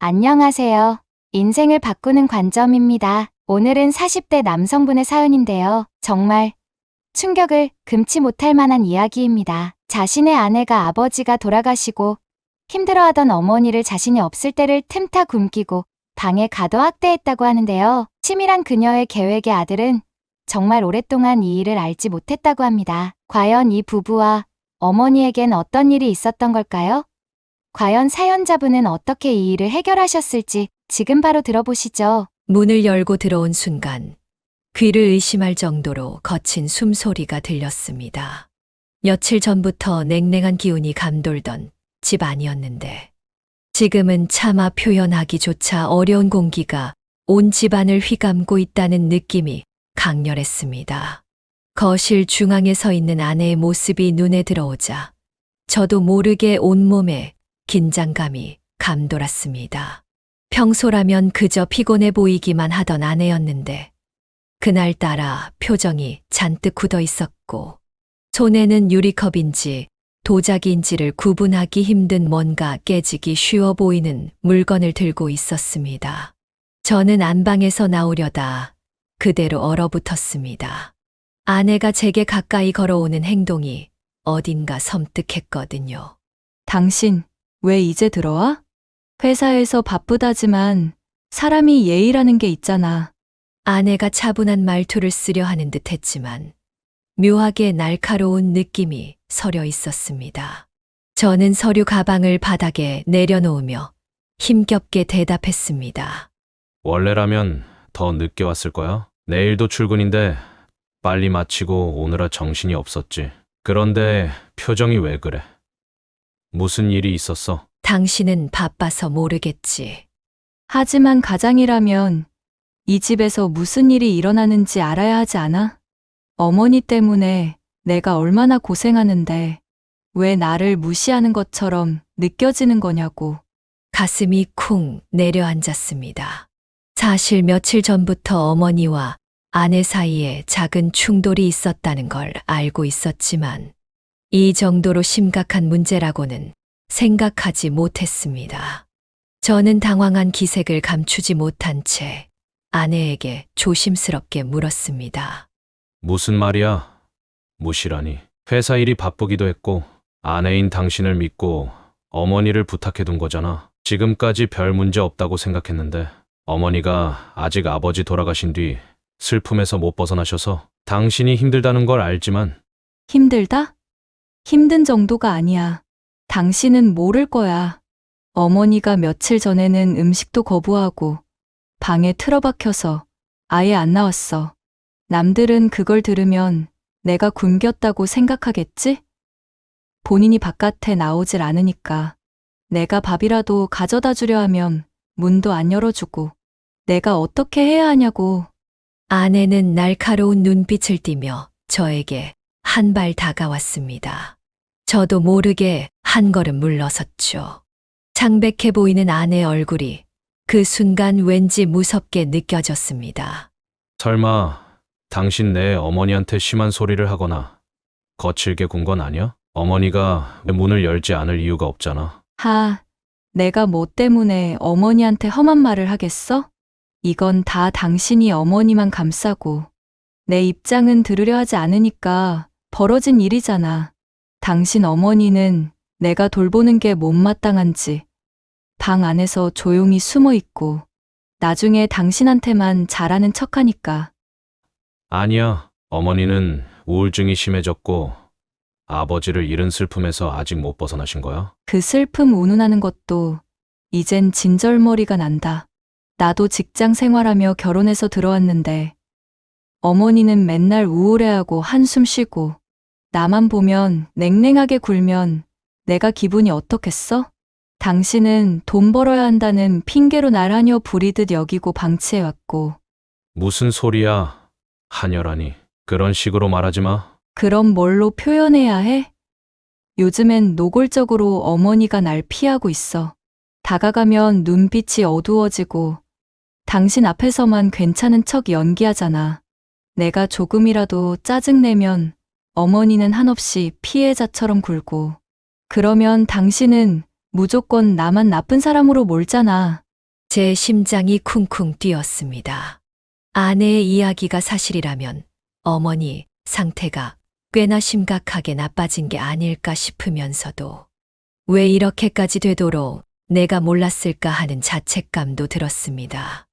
안녕하세요. 인생을 바꾸는 관점입니다. 오늘은 40대 남성분의 사연인데요. 정말 충격을 금치 못할 만한 이야기입니다. 자신의 아내가 아버지가 돌아가시고 힘들어하던 어머니를 자신이 없을 때를 틈타 굶기고 방에 가둬 학대했다고 하는데요. 치밀한 그녀의 계획의 아들은 정말 오랫동안 이 일을 알지 못했다고 합니다. 과연 이 부부와 어머니에겐 어떤 일이 있었던 걸까요? 과연 사연자분은 어떻게 이 일을 해결하셨을지 지금 바로 들어보시죠. 문을 열고 들어온 순간 귀를 의심할 정도로 거친 숨소리가 들렸습니다. 며칠 전부터 냉랭한 기운이 감돌던 집 안이었는데 지금은 차마 표현하기조차 어려운 공기가 온 집안을 휘감고 있다는 느낌이 강렬했습니다. 거실 중앙에 서 있는 아내의 모습이 눈에 들어오자 저도 모르게 온몸에 긴장감이 감돌았습니다. 평소라면 그저 피곤해 보이기만 하던 아내였는데 그날따라 표정이 잔뜩 굳어 있었고 손에는 유리컵인지 도자기인지를 구분하기 힘든 뭔가 깨지기 쉬워 보이는 물건을 들고 있었습니다. 저는 안방에서 나오려다 그대로 얼어붙었습니다. 아내가 제게 가까이 걸어오는 행동이 어딘가 섬뜩했거든요. 당신, 왜 이제 들어와? 회사에서 바쁘다지만 사람이 예의라는 게 있잖아. 아내가 차분한 말투를 쓰려 하는 듯 했지만 묘하게 날카로운 느낌이 서려 있었습니다. 저는 서류 가방을 바닥에 내려놓으며 힘겹게 대답했습니다. 원래라면 더 늦게 왔을 거야. 내일도 출근인데 빨리 마치고 오느라 정신이 없었지. 그런데 표정이 왜 그래? 무슨 일이 있었어? 당신은 바빠서 모르겠지. 하지만 가장이라면 이 집에서 무슨 일이 일어나는지 알아야 하지 않아? 어머니 때문에 내가 얼마나 고생하는데 왜 나를 무시하는 것처럼 느껴지는 거냐고. 가슴이 쿵 내려앉았습니다. 사실 며칠 전부터 어머니와 아내 사이에 작은 충돌이 있었다는 걸 알고 있었지만 이 정도로 심각한 문제라고는 생각하지 못했습니다. 저는 당황한 기색을 감추지 못한 채 아내에게 조심스럽게 물었습니다. 무슨 말이야? 무시라니. 회사 일이 바쁘기도 했고 아내인 당신을 믿고 어머니를 부탁해둔 거잖아. 지금까지 별 문제 없다고 생각했는데 어머니가 아직 아버지 돌아가신 뒤 슬픔에서 못 벗어나셔서 당신이 힘들다는 걸 알지만 힘들다? 힘든 정도가 아니야. 당신은 모를 거야. 어머니가 며칠 전에는 음식도 거부하고 방에 틀어박혀서 아예 안 나왔어. 남들은 그걸 들으면 내가 굶겼다고 생각하겠지? 본인이 바깥에 나오질 않으니까 내가 밥이라도 가져다 주려 하면 문도 안 열어주고 내가 어떻게 해야 하냐고. 아내는 날카로운 눈빛을 띠며 저에게 한 발 다가왔습니다. 저도 모르게 한 걸음 물러섰죠. 창백해 보이는 아내 얼굴이 그 순간 왠지 무섭게 느껴졌습니다. 설마 당신 내 어머니한테 심한 소리를 하거나 거칠게 군 건 아니야? 어머니가 문을 열지 않을 이유가 없잖아. 내가 뭐 때문에 어머니한테 험한 말을 하겠어? 이건 다 당신이 어머니만 감싸고 내 입장은 들으려 하지 않으니까 벌어진 일이잖아. 당신 어머니는 내가 돌보는 게 못마땅한지 방 안에서 조용히 숨어 있고 나중에 당신한테만 잘하는 척하니까. 아니야. 어머니는 우울증이 심해졌고 아버지를 잃은 슬픔에서 아직 못 벗어나신 거야. 그 슬픔 운운하는 것도 이젠 진절머리가 난다. 나도 직장 생활하며 결혼해서 들어왔는데 어머니는 맨날 우울해하고 한숨 쉬고 나만 보면 냉랭하게 굴면 내가 기분이 어떻겠어? 당신은 돈 벌어야 한다는 핑계로 날 하녀 부리듯 여기고 방치해왔고. 무슨 소리야? 한여라니. 그런 식으로 말하지 마. 그럼 뭘로 표현해야 해? 요즘엔 노골적으로 어머니가 날 피하고 있어. 다가가면 눈빛이 어두워지고 당신 앞에서만 괜찮은 척 연기하잖아. 내가 조금이라도 짜증내면 어머니는 한없이 피해자처럼 굴고. 그러면 당신은 무조건 나만 나쁜 사람으로 몰잖아. 제 심장이 쿵쿵 뛰었습니다. 아내의 이야기가 사실이라면 어머니 상태가 꽤나 심각하게 나빠진 게 아닐까 싶으면서도 왜 이렇게까지 되도록 내가 몰랐을까 하는 자책감도 들었습니다.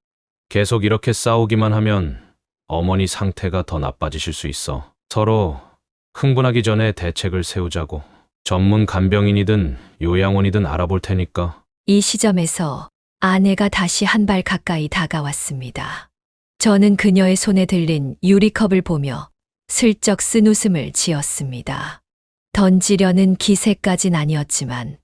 계속 이렇게 싸우기만 하면 어머니 상태가 더 나빠지실 수 있어. 서로 흥분하기 전에 대책을 세우자고. 전문 간병인이든 요양원이든 알아볼 테니까. 이 시점에서 아내가 다시 한 발 가까이 다가왔습니다. 저는 그녀의 손에 들린 유리컵을 보며 슬쩍 쓴웃음을 지었습니다. 던지려는 기세까진 아니었지만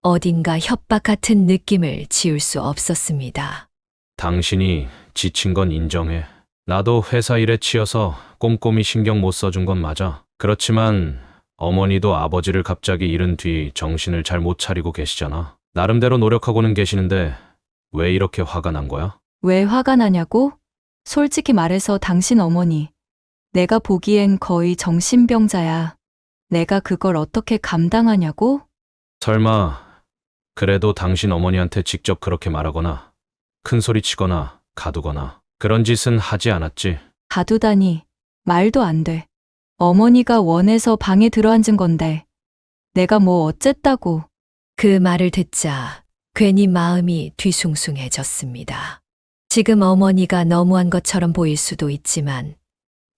어딘가 협박 같은 느낌을 지울 수 없었습니다. 당신이 지친 건 인정해. 나도 회사 일에 치여서 꼼꼼히 신경 못 써준 건 맞아. 그렇지만 어머니도 아버지를 갑자기 잃은 뒤 정신을 잘 못 차리고 계시잖아. 나름대로 노력하고는 계시는데 왜 이렇게 화가 난 거야? 왜 화가 나냐고? 솔직히 말해서 당신 어머니. 내가 보기엔 거의 정신병자야. 내가 그걸 어떻게 감당하냐고? 설마 그래도 당신 어머니한테 직접 그렇게 말하거나 큰 소리 치거나 가두거나 그런 짓은 하지 않았지? 가두다니. 말도 안 돼. 어머니가 원해서 방에 들어앉은 건데. 내가 뭐 어쨌다고. 그 말을 듣자 괜히 마음이 뒤숭숭해졌습니다. 지금 어머니가 너무한 것처럼 보일 수도 있지만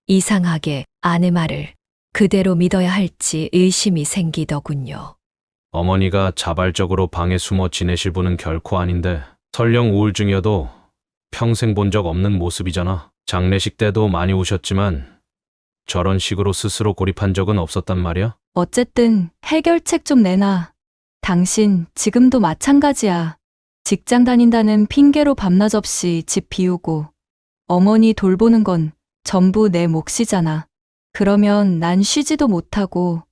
이상하게 아내 말을 그대로 믿어야 할지 의심이 생기더군요. 어머니가 자발적으로 방에 숨어 지내실 분은 결코 아닌데 설령 우울증이어도 평생 본 적 없는 모습이잖아. 장례식 때도 많이 우셨지만 저런 식으로 스스로 고립한 적은 없었단 말이야? 어쨌든 해결책 좀 내놔. 당신 지금도 마찬가지야. 직장 다닌다는 핑계로 밤낮 없이 집 비우고 어머니 돌보는 건 전부 내 몫이잖아. 그러면 난 쉬지도 못하고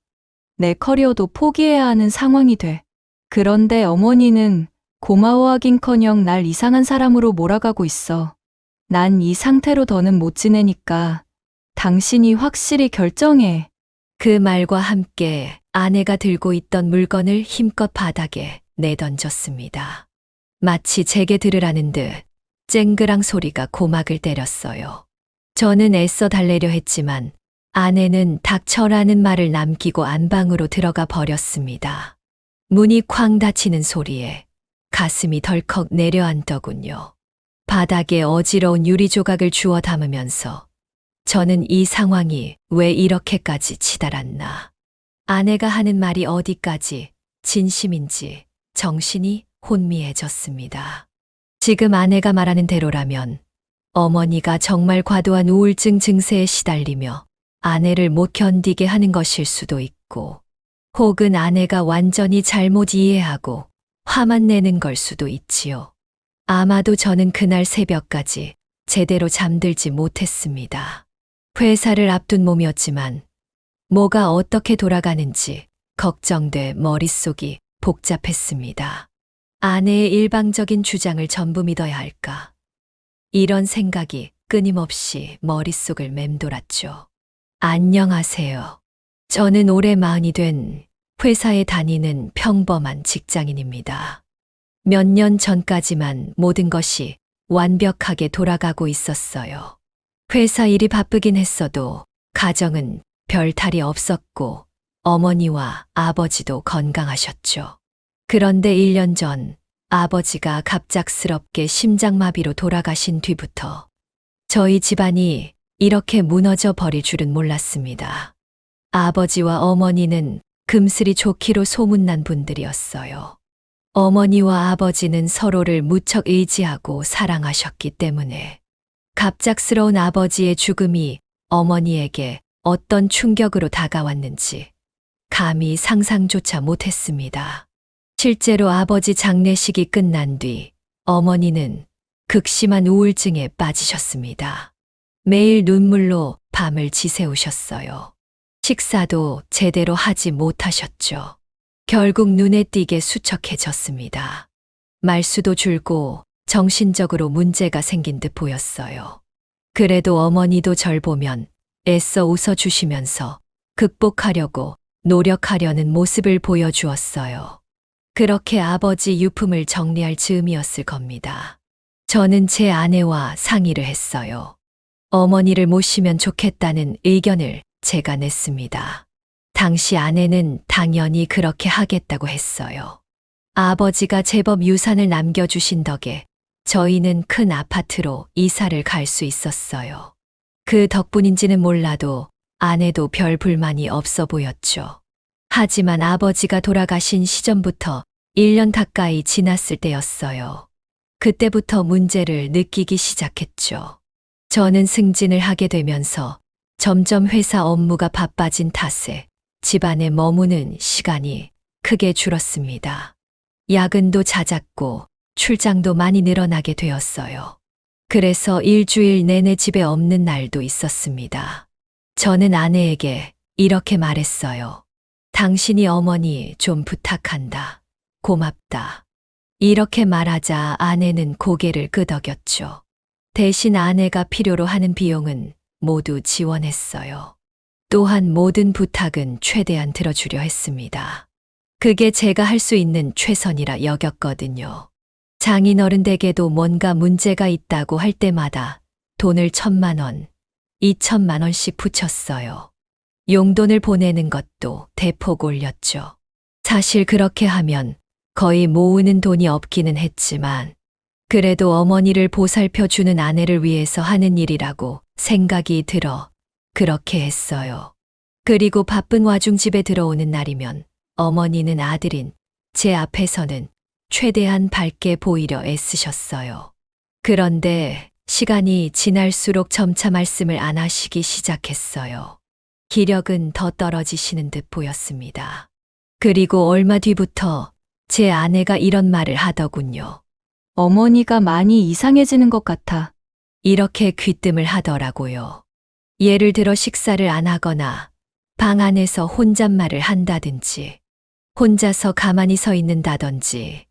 내 커리어도 포기해야 하는 상황이 돼. 그런데 어머니는 고마워하긴커녕 날 이상한 사람으로 몰아가고 있어. 난 이 상태로 더는 못 지내니까 당신이 확실히 결정해. 그 말과 함께 아내가 들고 있던 물건을 힘껏 바닥에 내던졌습니다. 마치 제게 들으라는 듯 쨍그랑 소리가 고막을 때렸어요. 저는 애써 달래려 했지만 아내는 닥쳐라는 말을 남기고 안방으로 들어가 버렸습니다. 문이 쾅 닫히는 소리에 가슴이 덜컥 내려앉더군요. 바닥에 어지러운 유리 조각을 주워 담으면서 저는 이 상황이 왜 이렇게까지 치달았나. 아내가 하는 말이 어디까지 진심인지 정신이 혼미해졌습니다. 지금 아내가 말하는 대로라면 어머니가 정말 과도한 우울증 증세에 시달리며 아내를 못 견디게 하는 것일 수도 있고, 혹은 아내가 완전히 잘못 이해하고 화만 내는 걸 수도 있지요. 아마도 저는 그날 새벽까지 제대로 잠들지 못했습니다. 회사를 앞둔 몸이었지만 뭐가 어떻게 돌아가는지 걱정돼 머릿속이 복잡했습니다. 아내의 일방적인 주장을 전부 믿어야 할까? 이런 생각이 끊임없이 머릿속을 맴돌았죠. 안녕하세요. 저는 올해 40이 된 회사에 다니는 평범한 직장인입니다. 몇 년 전까지만 모든 것이 완벽하게 돌아가고 있었어요. 회사 일이 바쁘긴 했어도 가정은 별 탈이 없었고 어머니와 아버지도 건강하셨죠. 그런데 1년 전 아버지가 갑작스럽게 심장마비로 돌아가신 뒤부터 저희 집안이 이렇게 무너져 버릴 줄은 몰랐습니다. 아버지와 어머니는 금슬이 좋기로 소문난 분들이었어요. 어머니와 아버지는 서로를 무척 의지하고 사랑하셨기 때문에 갑작스러운 아버지의 죽음이 어머니에게 어떤 충격으로 다가왔는지 감히 상상조차 못했습니다. 실제로 아버지 장례식이 끝난 뒤 어머니는 극심한 우울증에 빠지셨습니다. 매일 눈물로 밤을 지새우셨어요. 식사도 제대로 하지 못하셨죠. 결국 눈에 띄게 수척해졌습니다. 말수도 줄고 정신적으로 문제가 생긴 듯 보였어요. 그래도 어머니도 절 보면 애써 웃어주시면서 극복하려고 노력하려는 모습을 보여주었어요. 그렇게 아버지 유품을 정리할 즈음이었을 겁니다. 저는 제 아내와 상의를 했어요. 어머니를 모시면 좋겠다는 의견을 제가 냈습니다. 당시 아내는 당연히 그렇게 하겠다고 했어요. 아버지가 제법 유산을 남겨주신 덕에 저희는 큰 아파트로 이사를 갈 수 있었어요. 그 덕분인지는 몰라도 아내도 별 불만이 없어 보였죠. 하지만 아버지가 돌아가신 시점부터 1년 가까이 지났을 때였어요. 그때부터 문제를 느끼기 시작했죠. 저는 승진을 하게 되면서 점점 회사 업무가 바빠진 탓에 집안에 머무는 시간이 크게 줄었습니다. 야근도 잦았고 출장도 많이 늘어나게 되었어요. 그래서 일주일 내내 집에 없는 날도 있었습니다. 저는 아내에게 이렇게 말했어요. 당신이 어머니 좀 부탁한다. 고맙다. 이렇게 말하자 아내는 고개를 끄덕였죠. 대신 아내가 필요로 하는 비용은 모두 지원했어요. 또한 모든 부탁은 최대한 들어주려 했습니다. 그게 제가 할 수 있는 최선이라 여겼거든요. 장인어른 댁에도 뭔가 문제가 있다고 할 때마다 돈을 1,000만 원, 2,000만 원씩 붙였어요. 용돈을 보내는 것도 대폭 올렸죠. 사실 그렇게 하면 거의 모으는 돈이 없기는 했지만 그래도 어머니를 보살펴주는 아내를 위해서 하는 일이라고 생각이 들어 그렇게 했어요. 그리고 바쁜 와중 집에 들어오는 날이면 어머니는 아들인 제 앞에서는 최대한 밝게 보이려 애쓰셨어요. 그런데 시간이 지날수록 점차 말씀을 안 하시기 시작했어요. 기력은 더 떨어지시는 듯 보였습니다. 그리고 얼마 뒤부터 제 아내가 이런 말을 하더군요. 어머니가 많이 이상해지는 것 같아. 이렇게 귀뜸을 하더라고요. 예를 들어 식사를 안 하거나 방 안에서 혼잣말을 한다든지 혼자서 가만히 서 있는다든지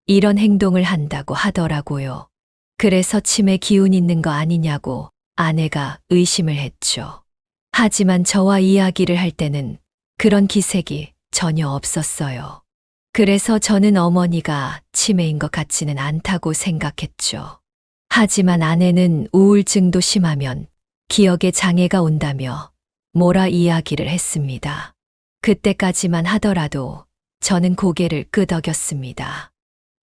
이런 행동을 한다고 하더라고요. 그래서 치매 기운 있는 거 아니냐고 아내가 의심을 했죠. 하지만 저와 이야기를 할 때는 그런 기색이 전혀 없었어요. 그래서 저는 어머니가 치매인 것 같지는 않다고 생각했죠. 하지만 아내는 우울증도 심하면 기억에 장애가 온다며 뭐라 이야기를 했습니다. 그때까지만 하더라도 저는 고개를 끄덕였습니다.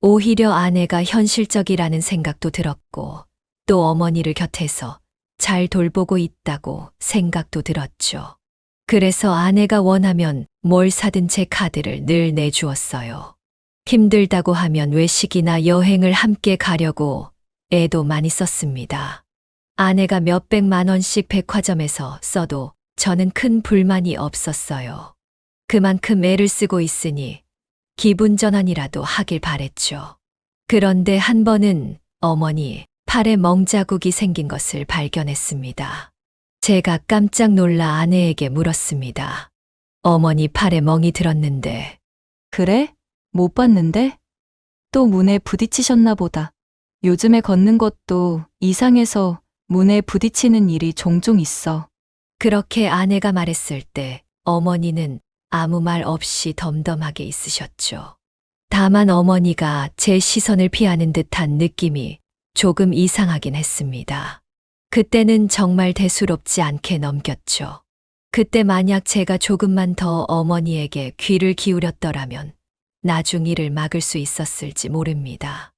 오히려 아내가 현실적이라는 생각도 들었고 또 어머니를 곁에서 잘 돌보고 있다고 생각도 들었죠. 그래서 아내가 원하면 뭘 사든 제 카드를 늘 내주었어요. 힘들다고 하면 외식이나 여행을 함께 가려고 애도 많이 썼습니다. 아내가 몇백만 원씩 백화점에서 써도 저는 큰 불만이 없었어요. 그만큼 애를 쓰고 있으니 기분 전환이라도 하길 바랬죠. 그런데 한 번은 어머니 팔에 멍자국이 생긴 것을 발견했습니다. 제가 깜짝 놀라 아내에게 물었습니다. 어머니 팔에 멍이 들었는데 그래? 못 봤는데? 또 문에 부딪히셨나 보다. 요즘에 걷는 것도 이상해서 문에 부딪히는 일이 종종 있어. 그렇게 아내가 말했을 때 어머니는 아무 말 없이 덤덤하게 있으셨죠. 다만 어머니가 제 시선을 피하는 듯한 느낌이 조금 이상하긴 했습니다. 그때는 정말 대수롭지 않게 넘겼죠. 그때 만약 제가 조금만 더 어머니에게 귀를 기울였더라면 나중 일을 막을 수 있었을지 모릅니다.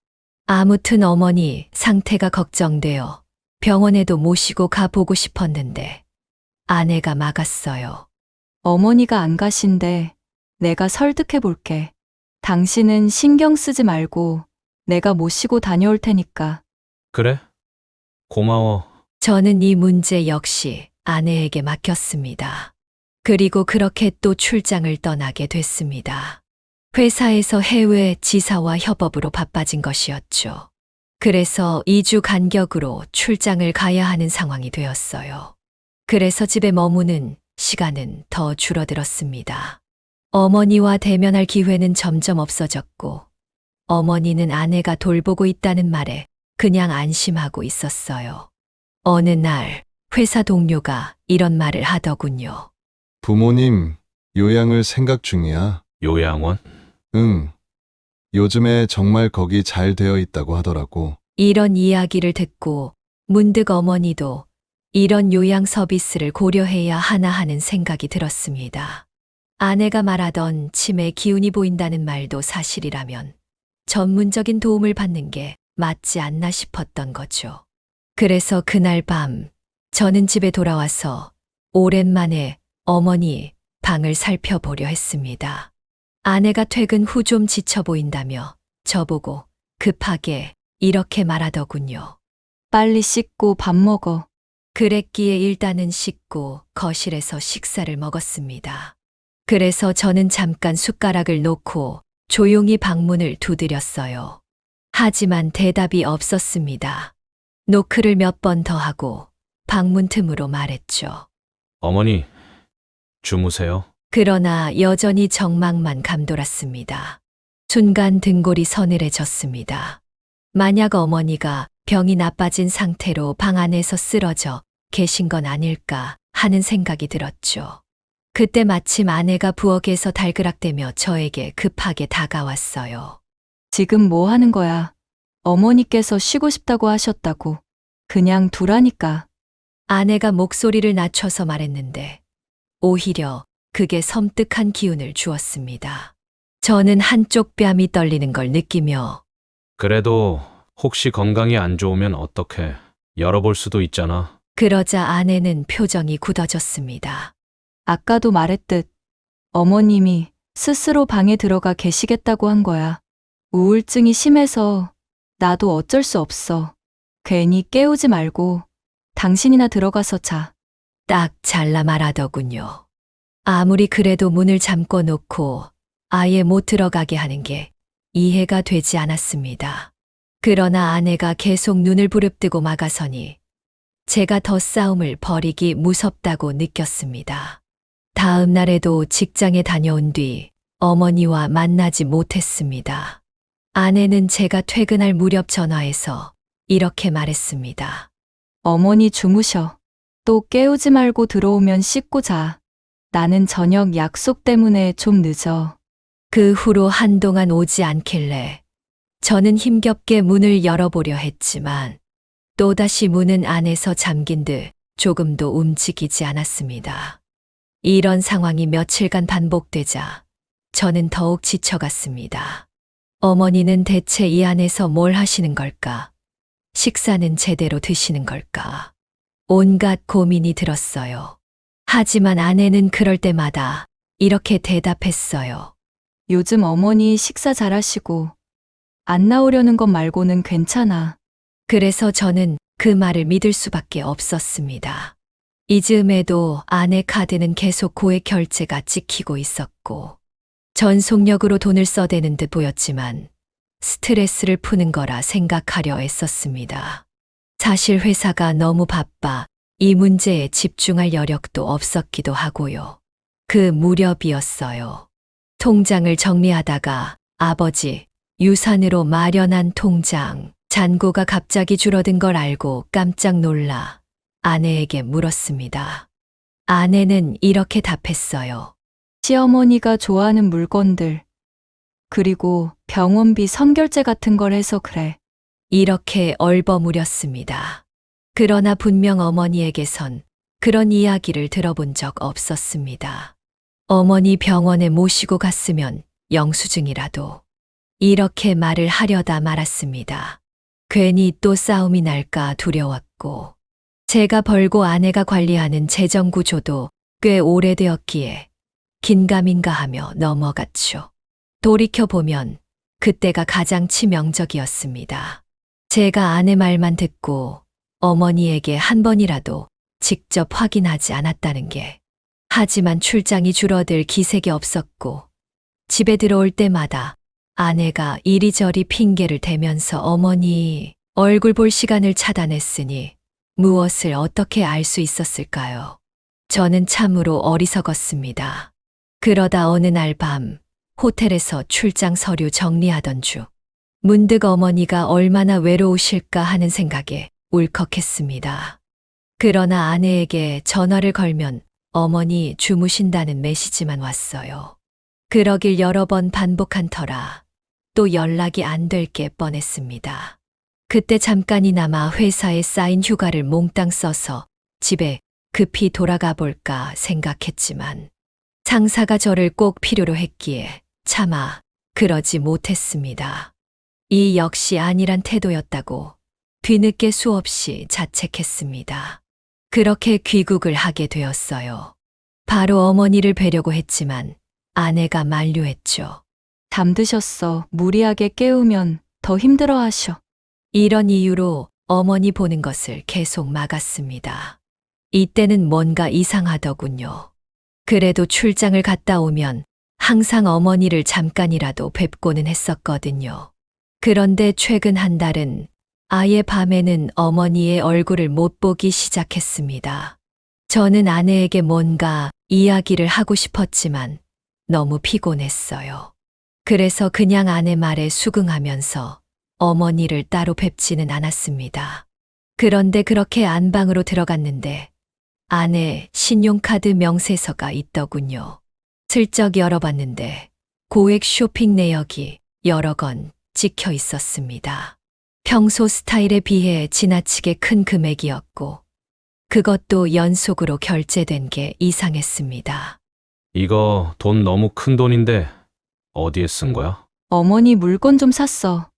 아무튼 어머니 상태가 걱정되어 병원에도 모시고 가보고 싶었는데 아내가 막았어요. 어머니가 안 가신대. 내가 설득해 볼게. 당신은 신경 쓰지 말고 내가 모시고 다녀올 테니까. 그래? 고마워. 저는 이 문제 역시 아내에게 맡겼습니다. 그리고 그렇게 또 출장을 떠나게 됐습니다. 회사에서 해외 지사와 협업으로 바빠진 것이었죠. 그래서 2주 간격으로 출장을 가야 하는 상황이 되었어요. 그래서 집에 머무는 시간은 더 줄어들었습니다. 어머니와 대면할 기회는 점점 없어졌고 어머니는 아내가 돌보고 있다는 말에 그냥 안심하고 있었어요. 어느 날 회사 동료가 이런 말을 하더군요. 부모님, 요양을 생각 중이야. 요양원? 응. 요즘에 정말 거기 잘 되어 있다고 하더라고. 이런 이야기를 듣고 문득 어머니도 이런 요양 서비스를 고려해야 하나 하는 생각이 들었습니다. 아내가 말하던 치매 기운이 보인다는 말도 사실이라면 전문적인 도움을 받는 게 맞지 않나 싶었던 거죠. 그래서 그날 밤 저는 집에 돌아와서 오랜만에 어머니 방을 살펴보려 했습니다. 아내가 퇴근 후 좀 지쳐 보인다며 저보고 급하게 이렇게 말하더군요. 빨리 씻고 밥 먹어. 그랬기에 일단은 씻고 거실에서 식사를 먹었습니다. 그래서 저는 잠깐 숟가락을 놓고 조용히 방문을 두드렸어요. 하지만 대답이 없었습니다. 노크를 몇 번 더 하고 방문 틈으로 말했죠. 어머니, 주무세요. 그러나 여전히 정막만 감돌았습니다. 순간 등골이 서늘해졌습니다. 만약 어머니가 병이 나빠진 상태로 방 안에서 쓰러져 계신 건 아닐까 하는 생각이 들었죠. 그때 마침 아내가 부엌에서 달그락대며 저에게 급하게 다가왔어요. 지금 뭐 하는 거야? 어머니께서 쉬고 싶다고 하셨다고. 그냥 두라니까. 아내가 목소리를 낮춰서 말했는데 오히려 그게 섬뜩한 기운을 주었습니다. 저는 한쪽 뺨이 떨리는 걸 느끼며 그래도 혹시 건강이 안 좋으면 어떡해. 열어볼 수도 있잖아. 그러자 아내는 표정이 굳어졌습니다. 아까도 말했듯 어머님이 스스로 방에 들어가 계시겠다고 한 거야. 우울증이 심해서 나도 어쩔 수 없어. 괜히 깨우지 말고 당신이나 들어가서 자. 딱 잘라 말하더군요. 아무리 그래도 문을 잠궈 놓고 아예 못 들어가게 하는 게 이해가 되지 않았습니다. 그러나 아내가 계속 눈을 부릅뜨고 막아서니 제가 더 싸움을 벌이기 무섭다고 느꼈습니다. 다음 날에도 직장에 다녀온 뒤 어머니와 만나지 못했습니다. 아내는 제가 퇴근할 무렵 전화해서 이렇게 말했습니다. 어머니 주무셔. 또 깨우지 말고 들어오면 씻고 자. 나는 저녁 약속 때문에 좀 늦어. 그 후로 한동안 오지 않길래 저는 힘겹게 문을 열어보려 했지만 또다시 문은 안에서 잠긴 듯 조금도 움직이지 않았습니다. 이런 상황이 며칠간 반복되자 저는 더욱 지쳐갔습니다. 어머니는 대체 이 안에서 뭘 하시는 걸까? 식사는 제대로 드시는 걸까? 온갖 고민이 들었어요. 하지만 아내는 그럴 때마다 이렇게 대답했어요. 요즘 어머니 식사 잘하시고 안 나오려는 것 말고는 괜찮아. 그래서 저는 그 말을 믿을 수밖에 없었습니다. 이 즈음에도 아내 카드는 계속 고액 결제가 찍히고 있었고 전속력으로 돈을 써대는 듯 보였지만 스트레스를 푸는 거라 생각하려 애썼습니다. 사실 회사가 너무 바빠 이 문제에 집중할 여력도 없었기도 하고요. 그 무렵이었어요. 통장을 정리하다가 아버지 유산으로 마련한 통장 잔고가 갑자기 줄어든 걸 알고 깜짝 놀라 아내에게 물었습니다. 아내는 이렇게 답했어요. 시어머니가 좋아하는 물건들, 그리고 병원비 선결제 같은 걸 해서 그래. 이렇게 얼버무렸습니다. 그러나 분명 어머니에게선 그런 이야기를 들어본 적 없었습니다. 어머니 병원에 모시고 갔으면 영수증이라도 이렇게 말을 하려다 말았습니다. 괜히 또 싸움이 날까 두려웠고 제가 벌고 아내가 관리하는 재정 구조도 꽤 오래되었기에 긴가민가 하며 넘어갔죠. 돌이켜보면 그때가 가장 치명적이었습니다. 제가 아내 말만 듣고 어머니에게 한 번이라도 직접 확인하지 않았다는 게. 하지만 출장이 줄어들 기색이 없었고 집에 들어올 때마다 아내가 이리저리 핑계를 대면서 어머니 얼굴 볼 시간을 차단했으니 무엇을 어떻게 알 수 있었을까요? 저는 참으로 어리석었습니다. 그러다 어느 날 밤 호텔에서 출장 서류 정리하던 중 문득 어머니가 얼마나 외로우실까 하는 생각에 울컥했습니다. 그러나 아내에게 전화를 걸면 어머니 주무신다는 메시지만 왔어요. 그러길 여러 번 반복한 터라 또 연락이 안 될 게 뻔했습니다. 그때 잠깐이나마 회사에 쌓인 휴가를 몽땅 써서 집에 급히 돌아가 볼까 생각했지만 상사가 저를 꼭 필요로 했기에 차마 그러지 못했습니다. 이 역시 아니란 태도였다고 뒤늦게 수없이 자책했습니다. 그렇게 귀국을 하게 되었어요. 바로 어머니를 뵈려고 했지만 아내가 만류했죠. 잠드셨어. 무리하게 깨우면 더 힘들어 하셔. 이런 이유로 어머니 보는 것을 계속 막았습니다. 이때는 뭔가 이상하더군요. 그래도 출장을 갔다 오면 항상 어머니를 잠깐이라도 뵙고는 했었거든요. 그런데 최근 한 달은 아예 밤에는 어머니의 얼굴을 못 보기 시작했습니다. 저는 아내에게 뭔가 이야기를 하고 싶었지만 너무 피곤했어요. 그래서 그냥 아내 말에 수긍하면서 어머니를 따로 뵙지는 않았습니다. 그런데 그렇게 안방으로 들어갔는데 안에 신용카드 명세서가 있더군요. 슬쩍 열어봤는데 고액 쇼핑 내역이 여러 건 찍혀 있었습니다. 평소 스타일에 비해 지나치게 큰 금액이었고 그것도 연속으로 결제된 게 이상했습니다. 이거 돈 너무 큰 돈인데 어디에 쓴 거야? 어머니 물건 좀 샀어.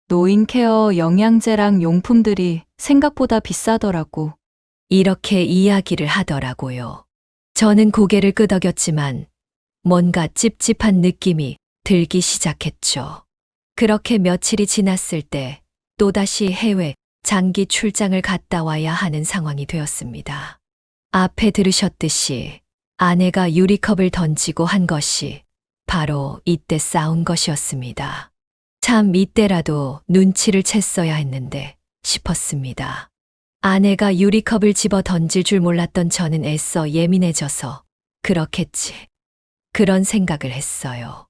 노인 케어 영양제랑 용품들이 생각보다 비싸더라고. 이렇게 이야기를 하더라고요. 저는 고개를 끄덕였지만 뭔가 찝찝한 느낌이 들기 시작했죠. 그렇게 며칠이 지났을 때 또다시 해외 장기 출장을 갔다 와야 하는 상황이 되었습니다. 앞에 들으셨듯이 아내가 유리컵을 던지고 한 것이 바로 이때 싸운 것이었습니다. 참 이때라도 눈치를 챘어야 했는데 싶었습니다. 아내가 유리컵을 집어 던질 줄 몰랐던 저는 애써 예민해져서 그렇겠지. 그런 생각을 했어요.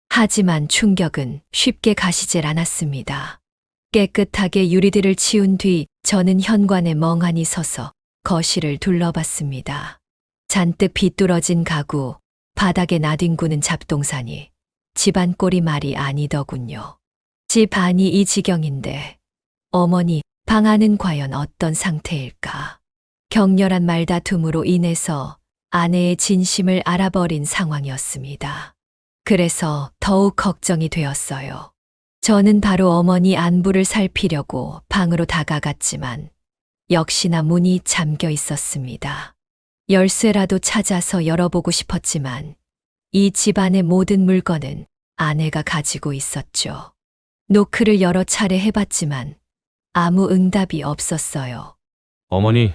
하지만 충격은 쉽게 가시질 않았습니다. 깨끗하게 유리들을 치운 뒤 저는 현관에 멍하니 서서 거실을 둘러봤습니다. 잔뜩 비뚤어진 가구, 바닥에 나뒹구는 잡동사니 집안 꼴이 말이 아니더군요. 집 안이 이 지경인데 어머니 방 안은 과연 어떤 상태일까? 격렬한 말다툼으로 인해서 아내의 진심을 알아버린 상황이었습니다. 그래서 더욱 걱정이 되었어요. 저는 바로 어머니 안부를 살피려고 방으로 다가갔지만 역시나 문이 잠겨 있었습니다. 열쇠라도 찾아서 열어보고 싶었지만 이 집안의 모든 물건은 아내가 가지고 있었죠. 노크를 여러 차례 해봤지만 아무 응답이 없었어요. 어머니,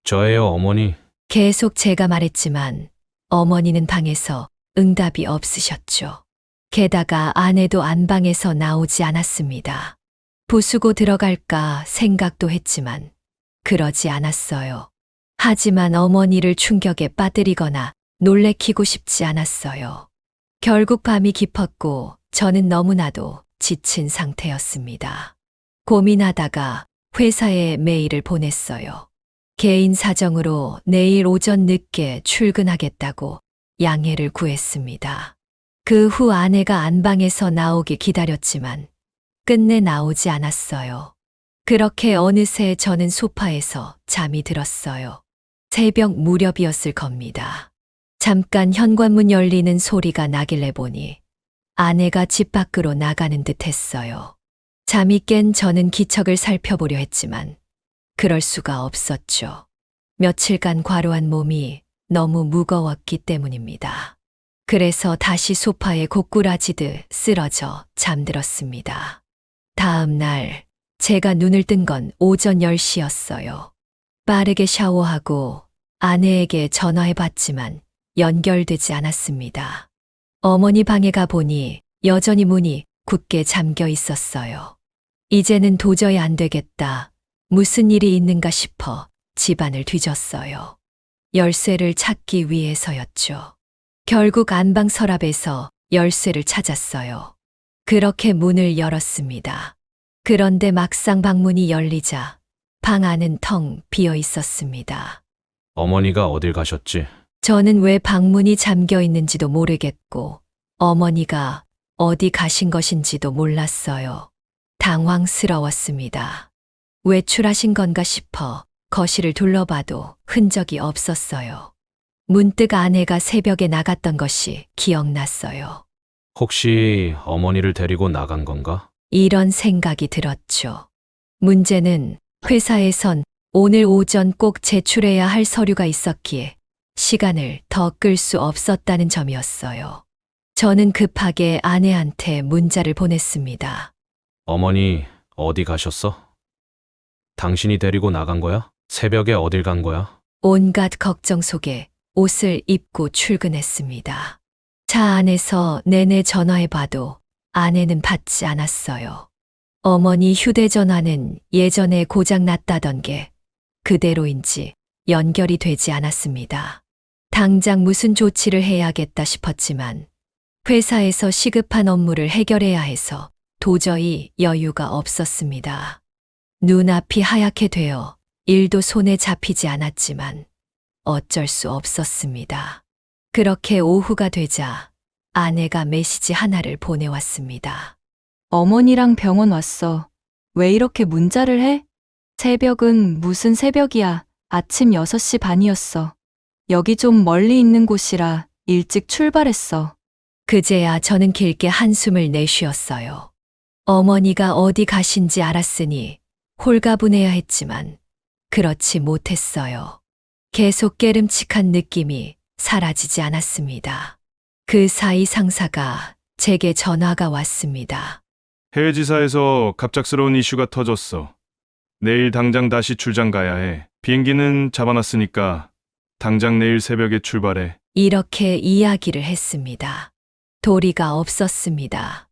저예요, 어머니. 계속 제가 말했지만 어머니는 방에서 응답이 없으셨죠. 게다가 아내도 안방에서 나오지 않았습니다. 부수고 들어갈까 생각도 했지만 그러지 않았어요. 하지만 어머니를 충격에 빠뜨리거나 놀래키고 싶지 않았어요. 결국 밤이 깊었고 저는 너무나도 지친 상태였습니다. 고민하다가 회사에 메일을 보냈어요. 개인 사정으로 내일 오전 늦게 출근하겠다고 양해를 구했습니다. 그 후 아내가 안방에서 나오기 기다렸지만 끝내 나오지 않았어요. 그렇게 어느새 저는 소파에서 잠이 들었어요. 새벽 무렵이었을 겁니다. 잠깐 현관문 열리는 소리가 나길래 보니 아내가 집 밖으로 나가는 듯 했어요. 잠이 깬 저는 기척을 살펴보려 했지만 그럴 수가 없었죠. 며칠간 과로한 몸이 너무 무거웠기 때문입니다. 그래서 다시 소파에 고꾸라지듯 쓰러져 잠들었습니다. 다음 날 제가 눈을 뜬 건 오전 10시였어요. 빠르게 샤워하고 아내에게 전화해봤지만 연결되지 않았습니다. 어머니 방에 가보니 여전히 문이 굳게 잠겨 있었어요. 이제는 도저히 안 되겠다. 무슨 일이 있는가 싶어 집안을 뒤졌어요. 열쇠를 찾기 위해서였죠. 결국 안방 서랍에서 열쇠를 찾았어요. 그렇게 문을 열었습니다. 그런데 막상 방문이 열리자 방 안은 텅 비어 있었습니다. 어머니가 어딜 가셨지? 저는 왜 방문이 잠겨 있는지도 모르겠고 어머니가 어디 가신 것인지도 몰랐어요. 당황스러웠습니다. 외출하신 건가 싶어 거실을 둘러봐도 흔적이 없었어요. 문득 아내가 새벽에 나갔던 것이 기억났어요. 혹시 어머니를 데리고 나간 건가? 이런 생각이 들었죠. 문제는 회사에선 오늘 오전 꼭 제출해야 할 서류가 있었기에 시간을 더 끌 수 없었다는 점이었어요. 저는 급하게 아내한테 문자를 보냈습니다. 어머니, 어디 가셨어? 당신이 데리고 나간 거야? 새벽에 어딜 간 거야? 온갖 걱정 속에 옷을 입고 출근했습니다. 차 안에서 내내 전화해봐도 아내는 받지 않았어요. 어머니 휴대전화는 예전에 고장났다던 게 그대로인지 연결이 되지 않았습니다. 당장 무슨 조치를 해야겠다 싶었지만 회사에서 시급한 업무를 해결해야 해서 도저히 여유가 없었습니다. 눈앞이 하얗게 되어 일도 손에 잡히지 않았지만 어쩔 수 없었습니다. 그렇게 오후가 되자 아내가 메시지 하나를 보내왔습니다. 어머니랑 병원 왔어. 왜 이렇게 문자를 해? 새벽은 무슨 새벽이야. 아침 6시 반이었어. 여기 좀 멀리 있는 곳이라 일찍 출발했어. 그제야 저는 길게 한숨을 내쉬었어요. 어머니가 어디 가신지 알았으니 홀가분해야 했지만 그렇지 못했어요. 계속 깨름칙한 느낌이 사라지지 않았습니다. 그 사이 상사가 제게 전화가 왔습니다. 해외 지사에서 갑작스러운 이슈가 터졌어. 내일 당장 다시 출장 가야 해. 비행기는 잡아놨으니까 당장 내일 새벽에 출발해. 이렇게 이야기를 했습니다. 도리가 없었습니다.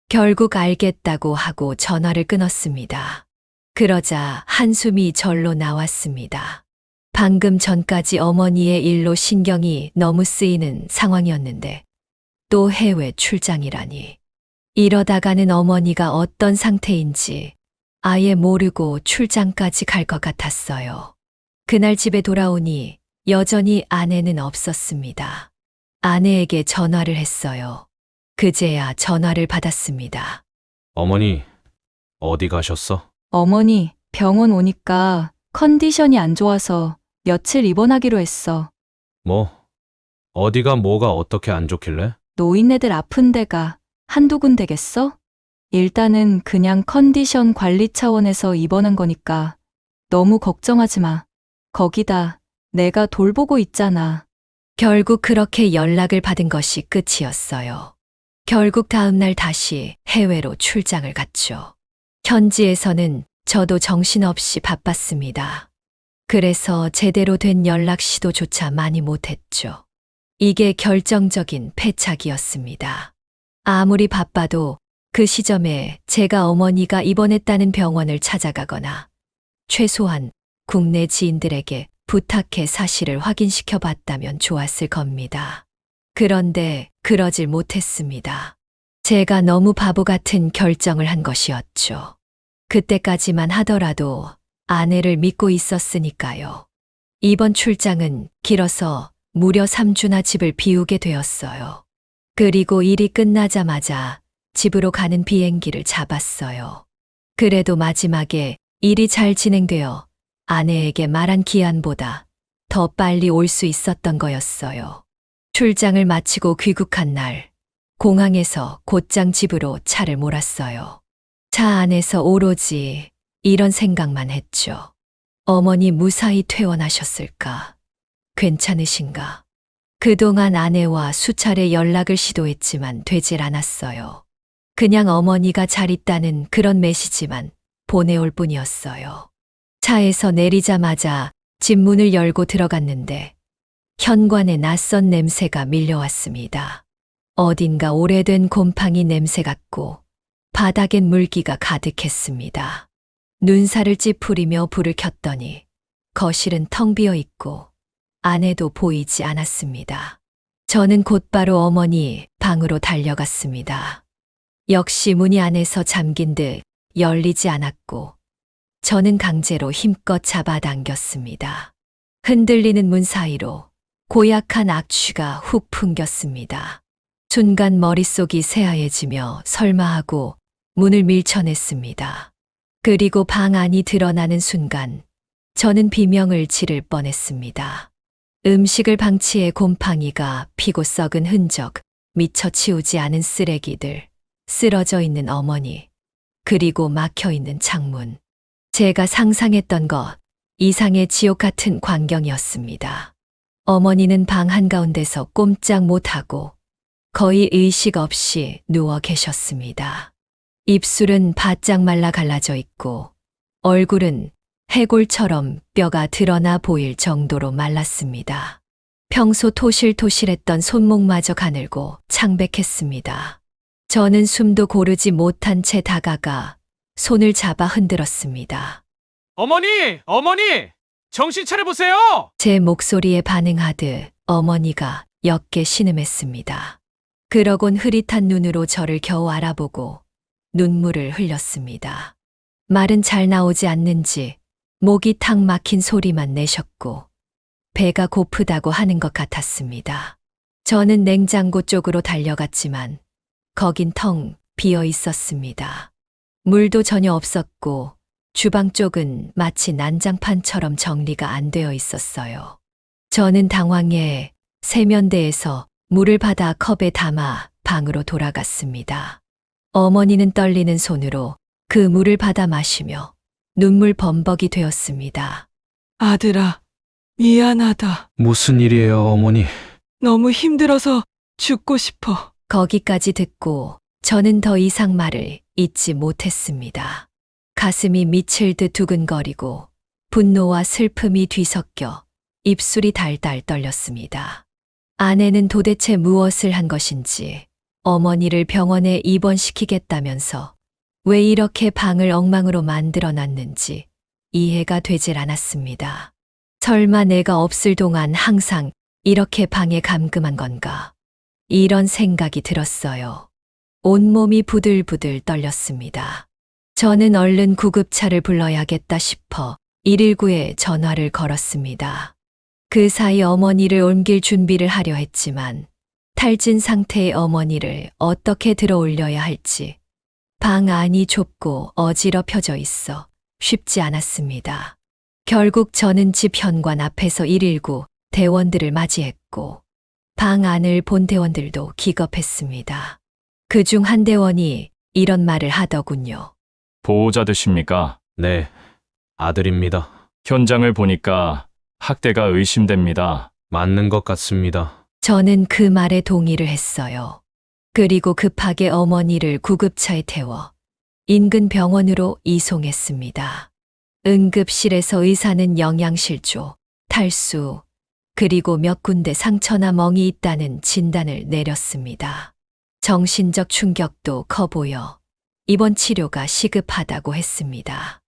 결국 알겠다고 하고 전화를 끊었습니다. 그러자 한숨이 절로 나왔습니다. 방금 전까지 어머니의 일로 신경이 너무 쓰이는 상황이었는데 또 해외 출장이라니. 이러다가는 어머니가 어떤 상태인지 아예 모르고 출장까지 갈 것 같았어요. 그날 집에 돌아오니 여전히 아내는 없었습니다. 아내에게 전화를 했어요. 그제야 전화를 받았습니다. 어머니, 어디 가셨어? 어머니, 병원 오니까 컨디션이 안 좋아서 며칠 입원하기로 했어. 뭐? 어디가 뭐가 어떻게 안 좋길래? 노인네들 아픈 데가 한두 군데겠어? 일단은 그냥 컨디션 관리 차원에서 입원한 거니까 너무 걱정하지 마. 거기다 내가 돌보고 있잖아. 결국 그렇게 연락을 받은 것이 끝이었어요. 결국 다음날 다시 해외로 출장을 갔죠. 현지에서는 저도 정신없이 바빴습니다. 그래서 제대로 된 연락 시도조차 많이 못했죠. 이게 결정적인 패착이었습니다. 아무리 바빠도 그 시점에 제가 어머니가 입원했다는 병원을 찾아가거나 최소한 국내 지인들에게 부탁해 사실을 확인시켜 봤다면 좋았을 겁니다. 그런데 그러질 못했습니다. 제가 너무 바보 같은 결정을 한 것이었죠. 그때까지만 하더라도 아내를 믿고 있었으니까요. 이번 출장은 길어서 무려 3주나 집을 비우게 되었어요. 그리고 일이 끝나자마자 집으로 가는 비행기를 잡았어요. 그래도 마지막에 일이 잘 진행되어 아내에게 말한 기한보다 더 빨리 올 수 있었던 거였어요. 출장을 마치고 귀국한 날, 공항에서 곧장 집으로 차를 몰았어요. 차 안에서 오로지 이런 생각만 했죠. 어머니 무사히 퇴원하셨을까? 괜찮으신가? 그동안 아내와 수차례 연락을 시도했지만 되질 않았어요. 그냥 어머니가 잘 있다는 그런 메시지만 보내올 뿐이었어요. 차에서 내리자마자 집 문을 열고 들어갔는데 현관에 낯선 냄새가 밀려왔습니다. 어딘가 오래된 곰팡이 냄새 같고 바닥엔 물기가 가득했습니다. 눈살을 찌푸리며 불을 켰더니 거실은 텅 비어 있고 아내도 보이지 않았습니다. 저는 곧바로 어머니 방으로 달려갔습니다. 역시 문이 안에서 잠긴 듯 열리지 않았고 저는 강제로 힘껏 잡아당겼습니다. 흔들리는 문 사이로 고약한 악취가 훅 풍겼습니다. 순간 머릿속이 새하얘지며 설마 하고 문을 밀쳐냈습니다. 그리고 방 안이 드러나는 순간 저는 비명을 지를 뻔했습니다. 음식을 방치해 곰팡이가 피고 썩은 흔적, 미처 치우지 않은 쓰레기들, 쓰러져 있는 어머니, 그리고 막혀 있는 창문. 제가 상상했던 것 이상의 지옥 같은 광경이었습니다. 어머니는 방 한가운데서 꼼짝 못하고 거의 의식 없이 누워 계셨습니다. 입술은 바짝 말라 갈라져 있고 얼굴은 해골처럼 뼈가 드러나 보일 정도로 말랐습니다. 평소 토실토실했던 손목마저 가늘고 창백했습니다. 저는 숨도 고르지 못한 채 다가가 손을 잡아 흔들었습니다. 어머니! 어머니! 정신 차려보세요! 제 목소리에 반응하듯 어머니가 옅게 신음했습니다. 그러곤 흐릿한 눈으로 저를 겨우 알아보고 눈물을 흘렸습니다. 말은 잘 나오지 않는지 목이 탁 막힌 소리만 내셨고 배가 고프다고 하는 것 같았습니다. 저는 냉장고 쪽으로 달려갔지만 거긴 텅 비어 있었습니다. 물도 전혀 없었고 주방 쪽은 마치 난장판처럼 정리가 안 되어 있었어요. 저는 당황해 세면대에서 물을 받아 컵에 담아 방으로 돌아갔습니다. 어머니는 떨리는 손으로 그 물을 받아 마시며 눈물 범벅이 되었습니다. 아들아, 미안하다. 무슨 일이에요, 어머니? 너무 힘들어서 죽고 싶어. 거기까지 듣고 저는 더 이상 말을 잇지 못했습니다. 가슴이 미칠 듯 두근거리고 분노와 슬픔이 뒤섞여 입술이 달달 떨렸습니다. 아내는 도대체 무엇을 한 것인지 어머니를 병원에 입원시키겠다면서 왜 이렇게 방을 엉망으로 만들어 놨는지 이해가 되질 않았습니다. 설마 내가 없을 동안 항상 이렇게 방에 감금한 건가? 이런 생각이 들었어요. 온몸이 부들부들 떨렸습니다. 저는 얼른 구급차를 불러야겠다 싶어 119에 전화를 걸었습니다. 그 사이 어머니를 옮길 준비를 하려 했지만 탈진 상태의 어머니를 어떻게 들어 올려야 할지 방 안이 좁고 어지럽혀져 있어 쉽지 않았습니다. 결국 저는 집 현관 앞에서 119 대원들을 맞이했고 방 안을 본 대원들도 기겁했습니다. 그중 한 대원이 이런 말을 하더군요. 보호자 되십니까? 네, 아들입니다. 현장을 보니까 학대가 의심됩니다. 맞는 것 같습니다. 저는 그 말에 동의를 했어요. 그리고 급하게 어머니를 구급차에 태워 인근 병원으로 이송했습니다. 응급실에서 의사는 영양실조, 탈수, 그리고 몇 군데 상처나 멍이 있다는 진단을 내렸습니다. 정신적 충격도 커 보여 입원 치료가 시급하다고 했습니다.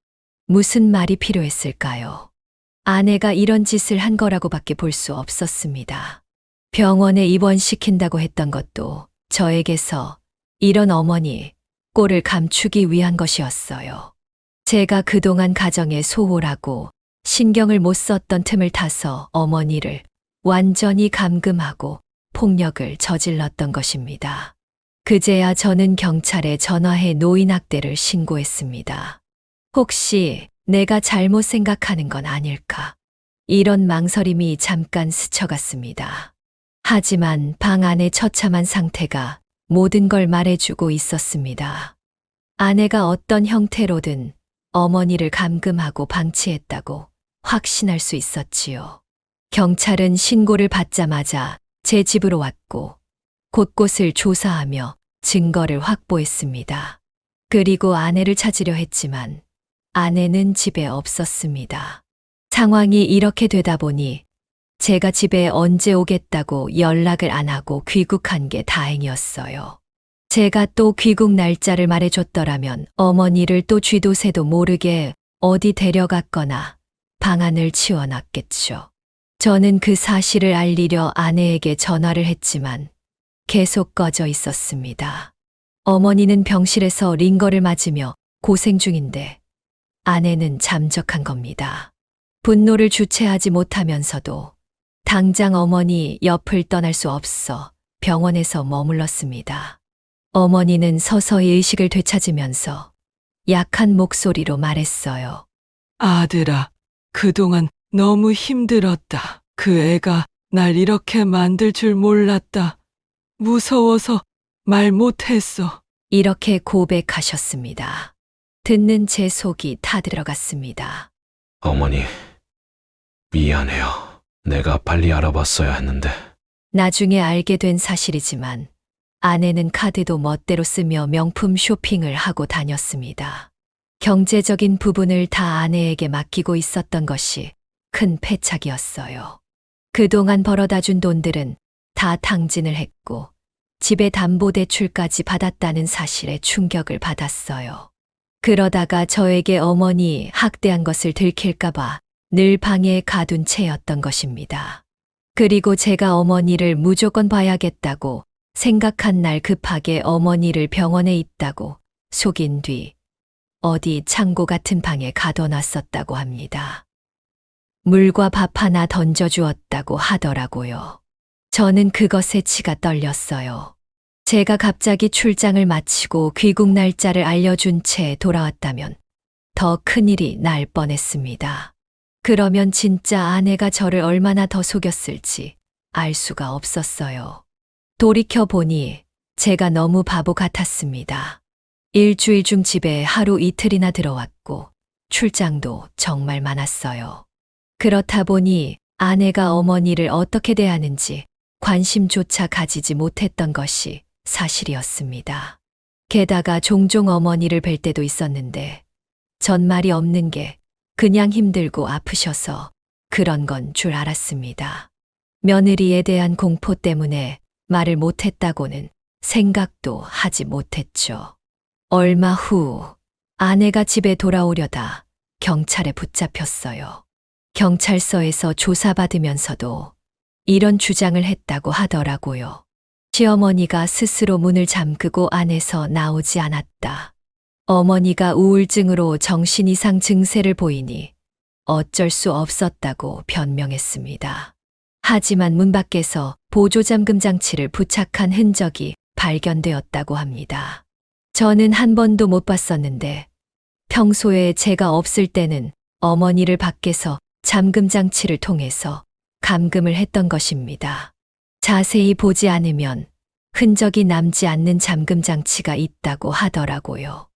무슨 말이 필요했을까요? 아내가 이런 짓을 한 거라고밖에 볼 수 없었습니다. 병원에 입원시킨다고 했던 것도 저에게서 이런 어머니 꼴을 감추기 위한 것이었어요. 제가 그동안 가정에 소홀하고 신경을 못 썼던 틈을 타서 어머니를 완전히 감금하고 폭력을 저질렀던 것입니다. 그제야 저는 경찰에 전화해 노인학대를 신고했습니다. 혹시 내가 잘못 생각하는 건 아닐까? 이런 망설임이 잠깐 스쳐갔습니다. 하지만 방 안의 처참한 상태가 모든 걸 말해주고 있었습니다. 아내가 어떤 형태로든 어머니를 감금하고 방치했다고 확신할 수 있었지요. 경찰은 신고를 받자마자 제 집으로 왔고 곳곳을 조사하며 증거를 확보했습니다. 그리고 아내를 찾으려 했지만 아내는 집에 없었습니다. 상황이 이렇게 되다 보니 제가 집에 언제 오겠다고 연락을 안 하고 귀국한 게 다행이었어요. 제가 또 귀국 날짜를 말해줬더라면 어머니를 또 쥐도 새도 모르게 어디 데려갔거나 방안을 치워놨겠죠. 저는 그 사실을 알리려 아내에게 전화를 했지만 계속 꺼져 있었습니다. 어머니는 병실에서 링거를 맞으며 고생 중인데 아내는 잠적한 겁니다. 분노를 주체하지 못하면서도 당장 어머니 옆을 떠날 수 없어 병원에서 머물렀습니다. 어머니는 서서히 의식을 되찾으면서 약한 목소리로 말했어요. 아들아, 그동안 너무 힘들었다. 그 애가 날 이렇게 만들 줄 몰랐다. 무서워서 말 못했어. 이렇게 고백하셨습니다. 듣는 제 속이 타들어갔습니다. 어머니, 미안해요. 내가 빨리 알아봤어야 했는데. 나중에 알게 된 사실이지만 아내는 카드도 멋대로 쓰며 명품 쇼핑을 하고 다녔습니다. 경제적인 부분을 다 아내에게 맡기고 있었던 것이 큰 패착이었어요. 그동안 벌어다 준 돈들은 다 탕진을 했고 집에 담보대출까지 받았다는 사실에 충격을 받았어요. 그러다가 저에게 어머니 학대한 것을 들킬까봐 늘 방에 가둔 채였던 것입니다. 그리고 제가 어머니를 무조건 봐야겠다고 생각한 날 급하게 어머니를 병원에 있다고 속인 뒤 어디 창고 같은 방에 가둬놨었다고 합니다. 물과 밥 하나 던져주었다고 하더라고요. 저는 그것에 치가 떨렸어요. 제가 갑자기 출장을 마치고 귀국 날짜를 알려준 채 돌아왔다면 더 큰일이 날 뻔했습니다. 그러면 진짜 아내가 저를 얼마나 더 속였을지 알 수가 없었어요. 돌이켜보니 제가 너무 바보 같았습니다. 일주일 중 집에 하루 이틀이나 들어왔고 출장도 정말 많았어요. 그렇다 보니 아내가 어머니를 어떻게 대하는지 관심조차 가지지 못했던 것이 사실이었습니다. 게다가 종종 어머니를 뵐 때도 있었는데 전말이 없는 게 그냥 힘들고 아프셔서 그런 건 줄 알았습니다. 며느리에 대한 공포 때문에 말을 못했다고는 생각도 하지 못했죠. 얼마 후 아내가 집에 돌아오려다 경찰에 붙잡혔어요. 경찰서에서 조사받으면서도 이런 주장을 했다고 하더라고요. 시어머니가 스스로 문을 잠그고 안에서 나오지 않았다. 어머니가 우울증으로 정신 이상 증세를 보이니 어쩔 수 없었다고 변명했습니다. 하지만 문 밖에서 보조잠금 장치를 부착한 흔적이 발견되었다고 합니다. 저는 한 번도 못 봤었는데 평소에 제가 없을 때는 어머니를 밖에서 잠금 장치를 통해서 감금을 했던 것입니다. 자세히 보지 않으면 흔적이 남지 않는 잠금 장치가 있다고 하더라고요.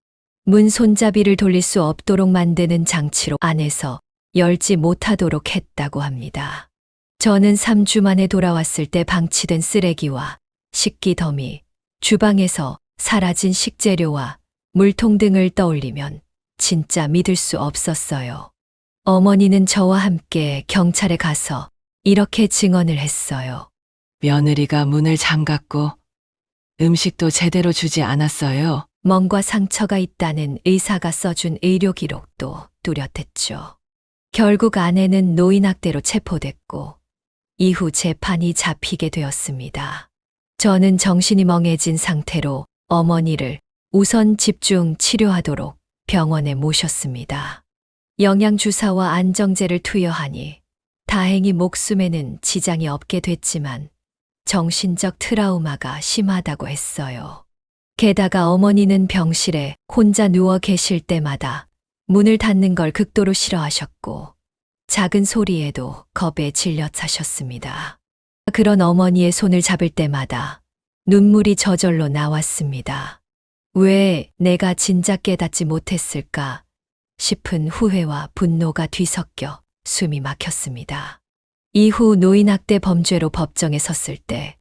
문 손잡이를 돌릴 수 없도록 만드는 장치로 안에서 열지 못하도록 했다고 합니다. 저는 3주 만에 돌아왔을 때 방치된 쓰레기와 식기 더미, 주방에서 사라진 식재료와 물통 등을 떠올리면 진짜 믿을 수 없었어요. 어머니는 저와 함께 경찰에 가서 이렇게 증언을 했어요. 며느리가 문을 잠갔고 음식도 제대로 주지 않았어요. 멍과 상처가 있다는 의사가 써준 의료 기록도 뚜렷했죠. 결국 아내는 노인학대로 체포됐고 이후 재판이 잡히게 되었습니다. 저는 정신이 멍해진 상태로 어머니를 우선 집중 치료하도록 병원에 모셨습니다. 영양주사와 안정제를 투여하니 다행히 목숨에는 지장이 없게 됐지만 정신적 트라우마가 심하다고 했어요. 게다가 어머니는 병실에 혼자 누워 계실 때마다 문을 닫는 걸 극도로 싫어하셨고 작은 소리에도 겁에 질려 사셨습니다. 그런 어머니의 손을 잡을 때마다 눈물이 저절로 나왔습니다. 왜 내가 진작 깨닫지 못했을까 싶은 후회와 분노가 뒤섞여 숨이 막혔습니다. 이후 노인학대 범죄로 법정에 섰을 때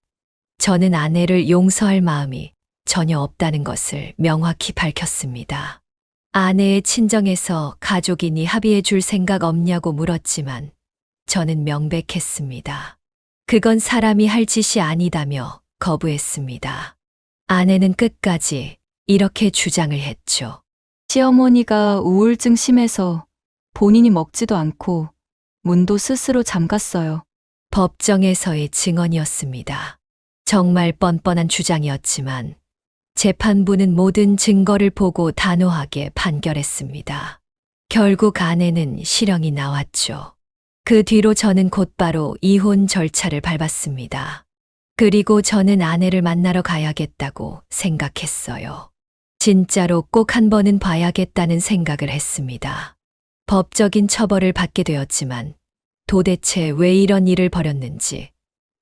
저는 아내를 용서할 마음이 전혀 없다는 것을 명확히 밝혔습니다. 아내의 친정에서 가족이니 합의해 줄 생각 없냐고 물었지만 저는 명백했습니다. 그건 사람이 할 짓이 아니다며 거부했습니다. 아내는 끝까지 이렇게 주장을 했죠. 시어머니가 우울증 심해서 본인이 먹지도 않고 문도 스스로 잠갔어요. 법정에서의 증언이었습니다. 정말 뻔뻔한 주장이었지만 재판부는 모든 증거를 보고 단호하게 판결했습니다. 결국 아내는 실형이 나왔죠. 그 뒤로 저는 곧바로 이혼 절차를 밟았습니다. 그리고 저는 아내를 만나러 가야겠다고 생각했어요. 진짜로 꼭 한 번은 봐야겠다는 생각을 했습니다. 법적인 처벌을 받게 되었지만 도대체 왜 이런 일을 벌였는지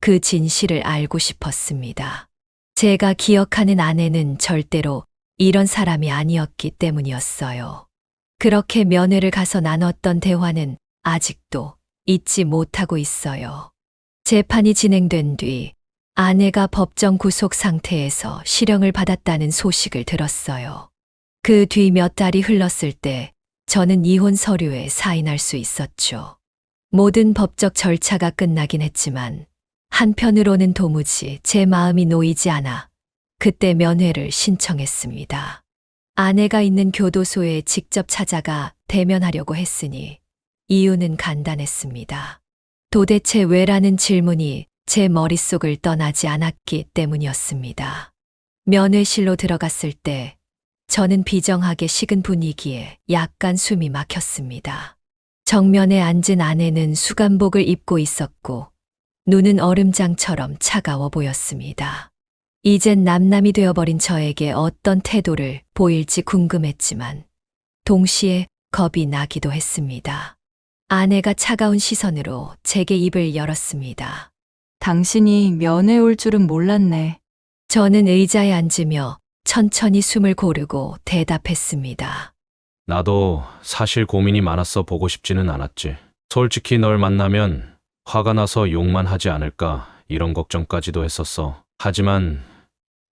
그 진실을 알고 싶었습니다. 제가 기억하는 아내는 절대로 이런 사람이 아니었기 때문이었어요. 그렇게 면회를 가서 나눴던 대화는 아직도 잊지 못하고 있어요. 재판이 진행된 뒤 아내가 법정 구속 상태에서 실형을 받았다는 소식을 들었어요. 그 뒤 몇 달이 흘렀을 때 저는 이혼 서류에 사인할 수 있었죠. 모든 법적 절차가 끝나긴 했지만 한편으로는 도무지 제 마음이 놓이지 않아 그때 면회를 신청했습니다. 아내가 있는 교도소에 직접 찾아가 대면하려고 했으니 이유는 간단했습니다. 도대체 왜라는 질문이 제 머릿속을 떠나지 않았기 때문이었습니다. 면회실로 들어갔을 때 저는 비정하게 식은 분위기에 약간 숨이 막혔습니다. 정면에 앉은 아내는 수감복을 입고 있었고 눈은 얼음장처럼 차가워 보였습니다. 이젠 남남이 되어버린 저에게 어떤 태도를 보일지 궁금했지만 동시에 겁이 나기도 했습니다. 아내가 차가운 시선으로 제게 입을 열었습니다. 당신이 면회 올 줄은 몰랐네. 저는 의자에 앉으며 천천히 숨을 고르고 대답했습니다. 나도 사실 고민이 많았어 보고 싶지는 않았지. 솔직히 널 만나면 화가 나서 욕만 하지 않을까 이런 걱정까지도 했었어. 하지만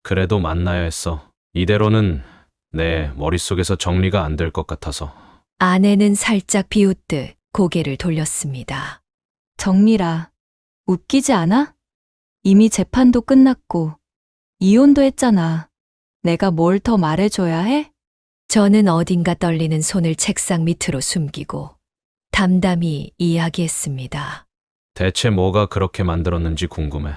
그래도 만나야 했어. 이대로는 내 머릿속에서 정리가 안 될 것 같아서. 아내는 살짝 비웃듯 고개를 돌렸습니다. 정리라. 웃기지 않아? 이미 재판도 끝났고 이혼도 했잖아. 내가 뭘 더 말해줘야 해? 저는 어딘가 떨리는 손을 책상 밑으로 숨기고 담담히 이야기했습니다. 대체 뭐가 그렇게 만들었는지 궁금해.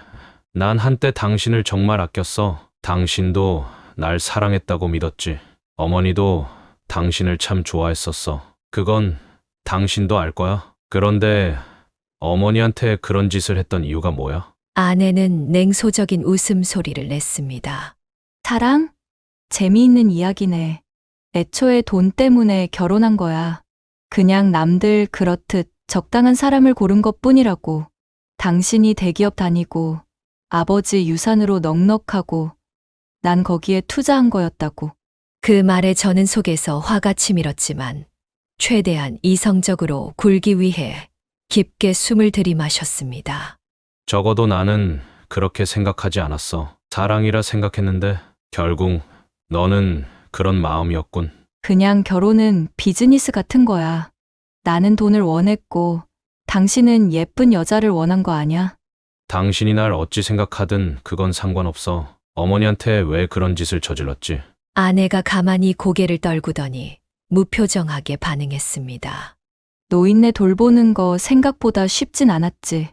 난 한때 당신을 정말 아꼈어. 당신도 날 사랑했다고 믿었지. 어머니도 당신을 참 좋아했었어. 그건 당신도 알 거야. 그런데 어머니한테 그런 짓을 했던 이유가 뭐야? 아내는 냉소적인 웃음소리를 냈습니다. 사랑? 재미있는 이야기네. 애초에 돈 때문에 결혼한 거야. 그냥 남들 그렇듯 적당한 사람을 고른 것뿐이라고. 당신이 대기업 다니고 아버지 유산으로 넉넉하고 난 거기에 투자한 거였다고. 그 말에 저는 속에서 화가 치밀었지만 최대한 이성적으로 굴기 위해 깊게 숨을 들이마셨습니다. 적어도 나는 그렇게 생각하지 않았어. 사랑이라 생각했는데 결국 너는 그런 마음이었군. 그냥 결혼은 비즈니스 같은 거야. 나는 돈을 원했고 당신은 예쁜 여자를 원한 거 아냐? 당신이 날 어찌 생각하든 그건 상관없어. 어머니한테 왜 그런 짓을 저질렀지? 아내가 가만히 고개를 떨구더니 무표정하게 반응했습니다. 노인네 돌보는 거 생각보다 쉽진 않았지.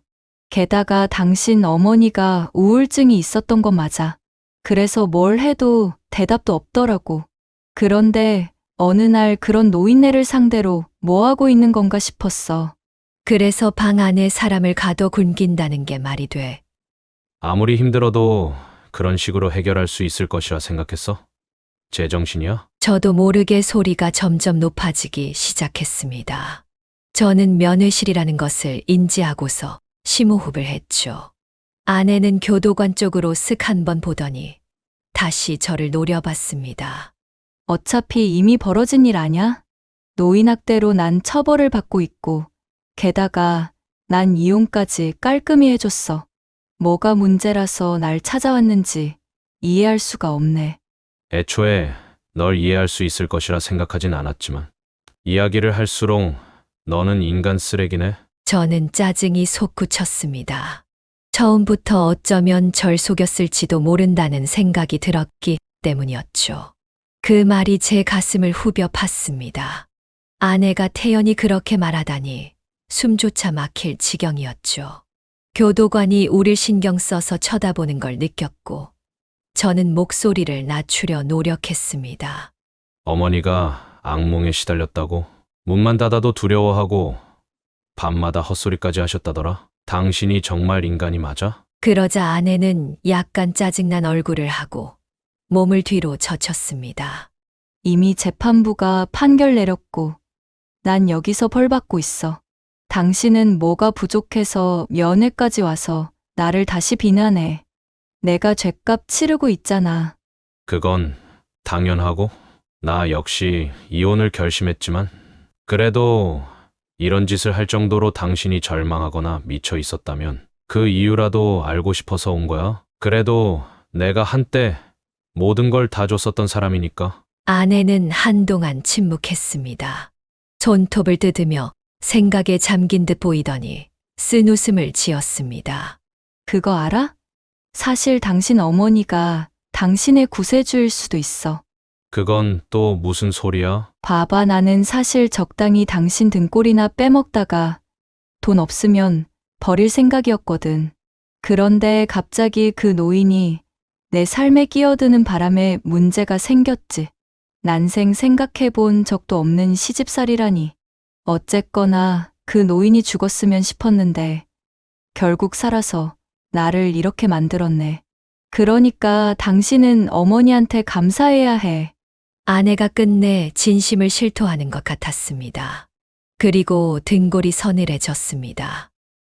게다가 당신 어머니가 우울증이 있었던 건 맞아. 그래서 뭘 해도 대답도 없더라고. 그런데 어느 날 그런 노인네를 상대로 뭐 하고 있는 건가 싶었어. 그래서 방 안에 사람을 가둬 굶긴다는 게 말이 돼. 아무리 힘들어도 그런 식으로 해결할 수 있을 것이라 생각했어? 제정신이야? 저도 모르게 소리가 점점 높아지기 시작했습니다. 저는 면회실이라는 것을 인지하고서 심호흡을 했죠. 아내는 교도관 쪽으로 쓱 한 번 보더니 다시 저를 노려봤습니다. 어차피 이미 벌어진 일 아냐? 노인학대로 난 처벌을 받고 있고 게다가 난 이혼까지 깔끔히 해줬어. 뭐가 문제라서 날 찾아왔는지 이해할 수가 없네. 애초에 널 이해할 수 있을 것이라 생각하진 않았지만 이야기를 할수록 너는 인간 쓰레기네. 저는 짜증이 솟구쳤습니다. 처음부터 어쩌면 절 속였을지도 모른다는 생각이 들었기 때문이었죠. 그 말이 제 가슴을 후벼 팠습니다. 아내가 태연히 그렇게 말하다니 숨조차 막힐 지경이었죠. 교도관이 우릴 신경 써서 쳐다보는 걸 느꼈고 저는 목소리를 낮추려 노력했습니다. 어머니가 악몽에 시달렸다고? 문만 닫아도 두려워하고 밤마다 헛소리까지 하셨다더라? 당신이 정말 인간이 맞아? 그러자 아내는 약간 짜증난 얼굴을 하고 몸을 뒤로 젖혔습니다. 이미 재판부가 판결 내렸고, 난 여기서 벌 받고 있어. 당신은 뭐가 부족해서 면회까지 와서 나를 다시 비난해. 내가 죗값 치르고 있잖아. 그건 당연하고, 나 역시 이혼을 결심했지만, 그래도 이런 짓을 할 정도로 당신이 절망하거나 미쳐 있었다면 그 이유라도 알고 싶어서 온 거야. 그래도 내가 한때 모든 걸 다 줬었던 사람이니까. 아내는 한동안 침묵했습니다. 손톱을 뜯으며 생각에 잠긴 듯 보이더니 쓴 웃음을 지었습니다. 그거 알아? 사실 당신 어머니가 당신의 구세주일 수도 있어. 그건 또 무슨 소리야? 봐봐, 나는 사실 적당히 당신 등골이나 빼먹다가 돈 없으면 버릴 생각이었거든. 그런데 갑자기 그 노인이 내 삶에 끼어드는 바람에 문제가 생겼지. 난생 생각해 본 적도 없는 시집살이라니. 어쨌거나 그 노인이 죽었으면 싶었는데 결국 살아서 나를 이렇게 만들었네. 그러니까 당신은 어머니한테 감사해야 해. 아내가 끝내 진심을 실토하는 것 같았습니다. 그리고 등골이 서늘해졌습니다.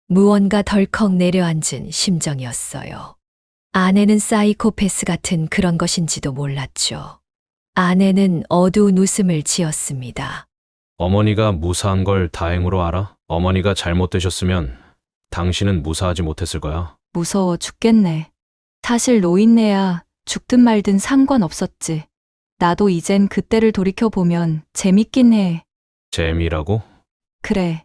무언가 덜컥 내려앉은 심정이었어요. 아내는 사이코패스 같은 그런 것인지도 몰랐죠. 아내는 어두운 웃음을 지었습니다. 어머니가 무사한 걸 다행으로 알아? 어머니가 잘못되셨으면 당신은 무사하지 못했을 거야. 무서워 죽겠네. 사실 노인네야 죽든 말든 상관없었지. 나도 이젠 그때를 돌이켜보면 재밌긴 해. 재미라고? 그래.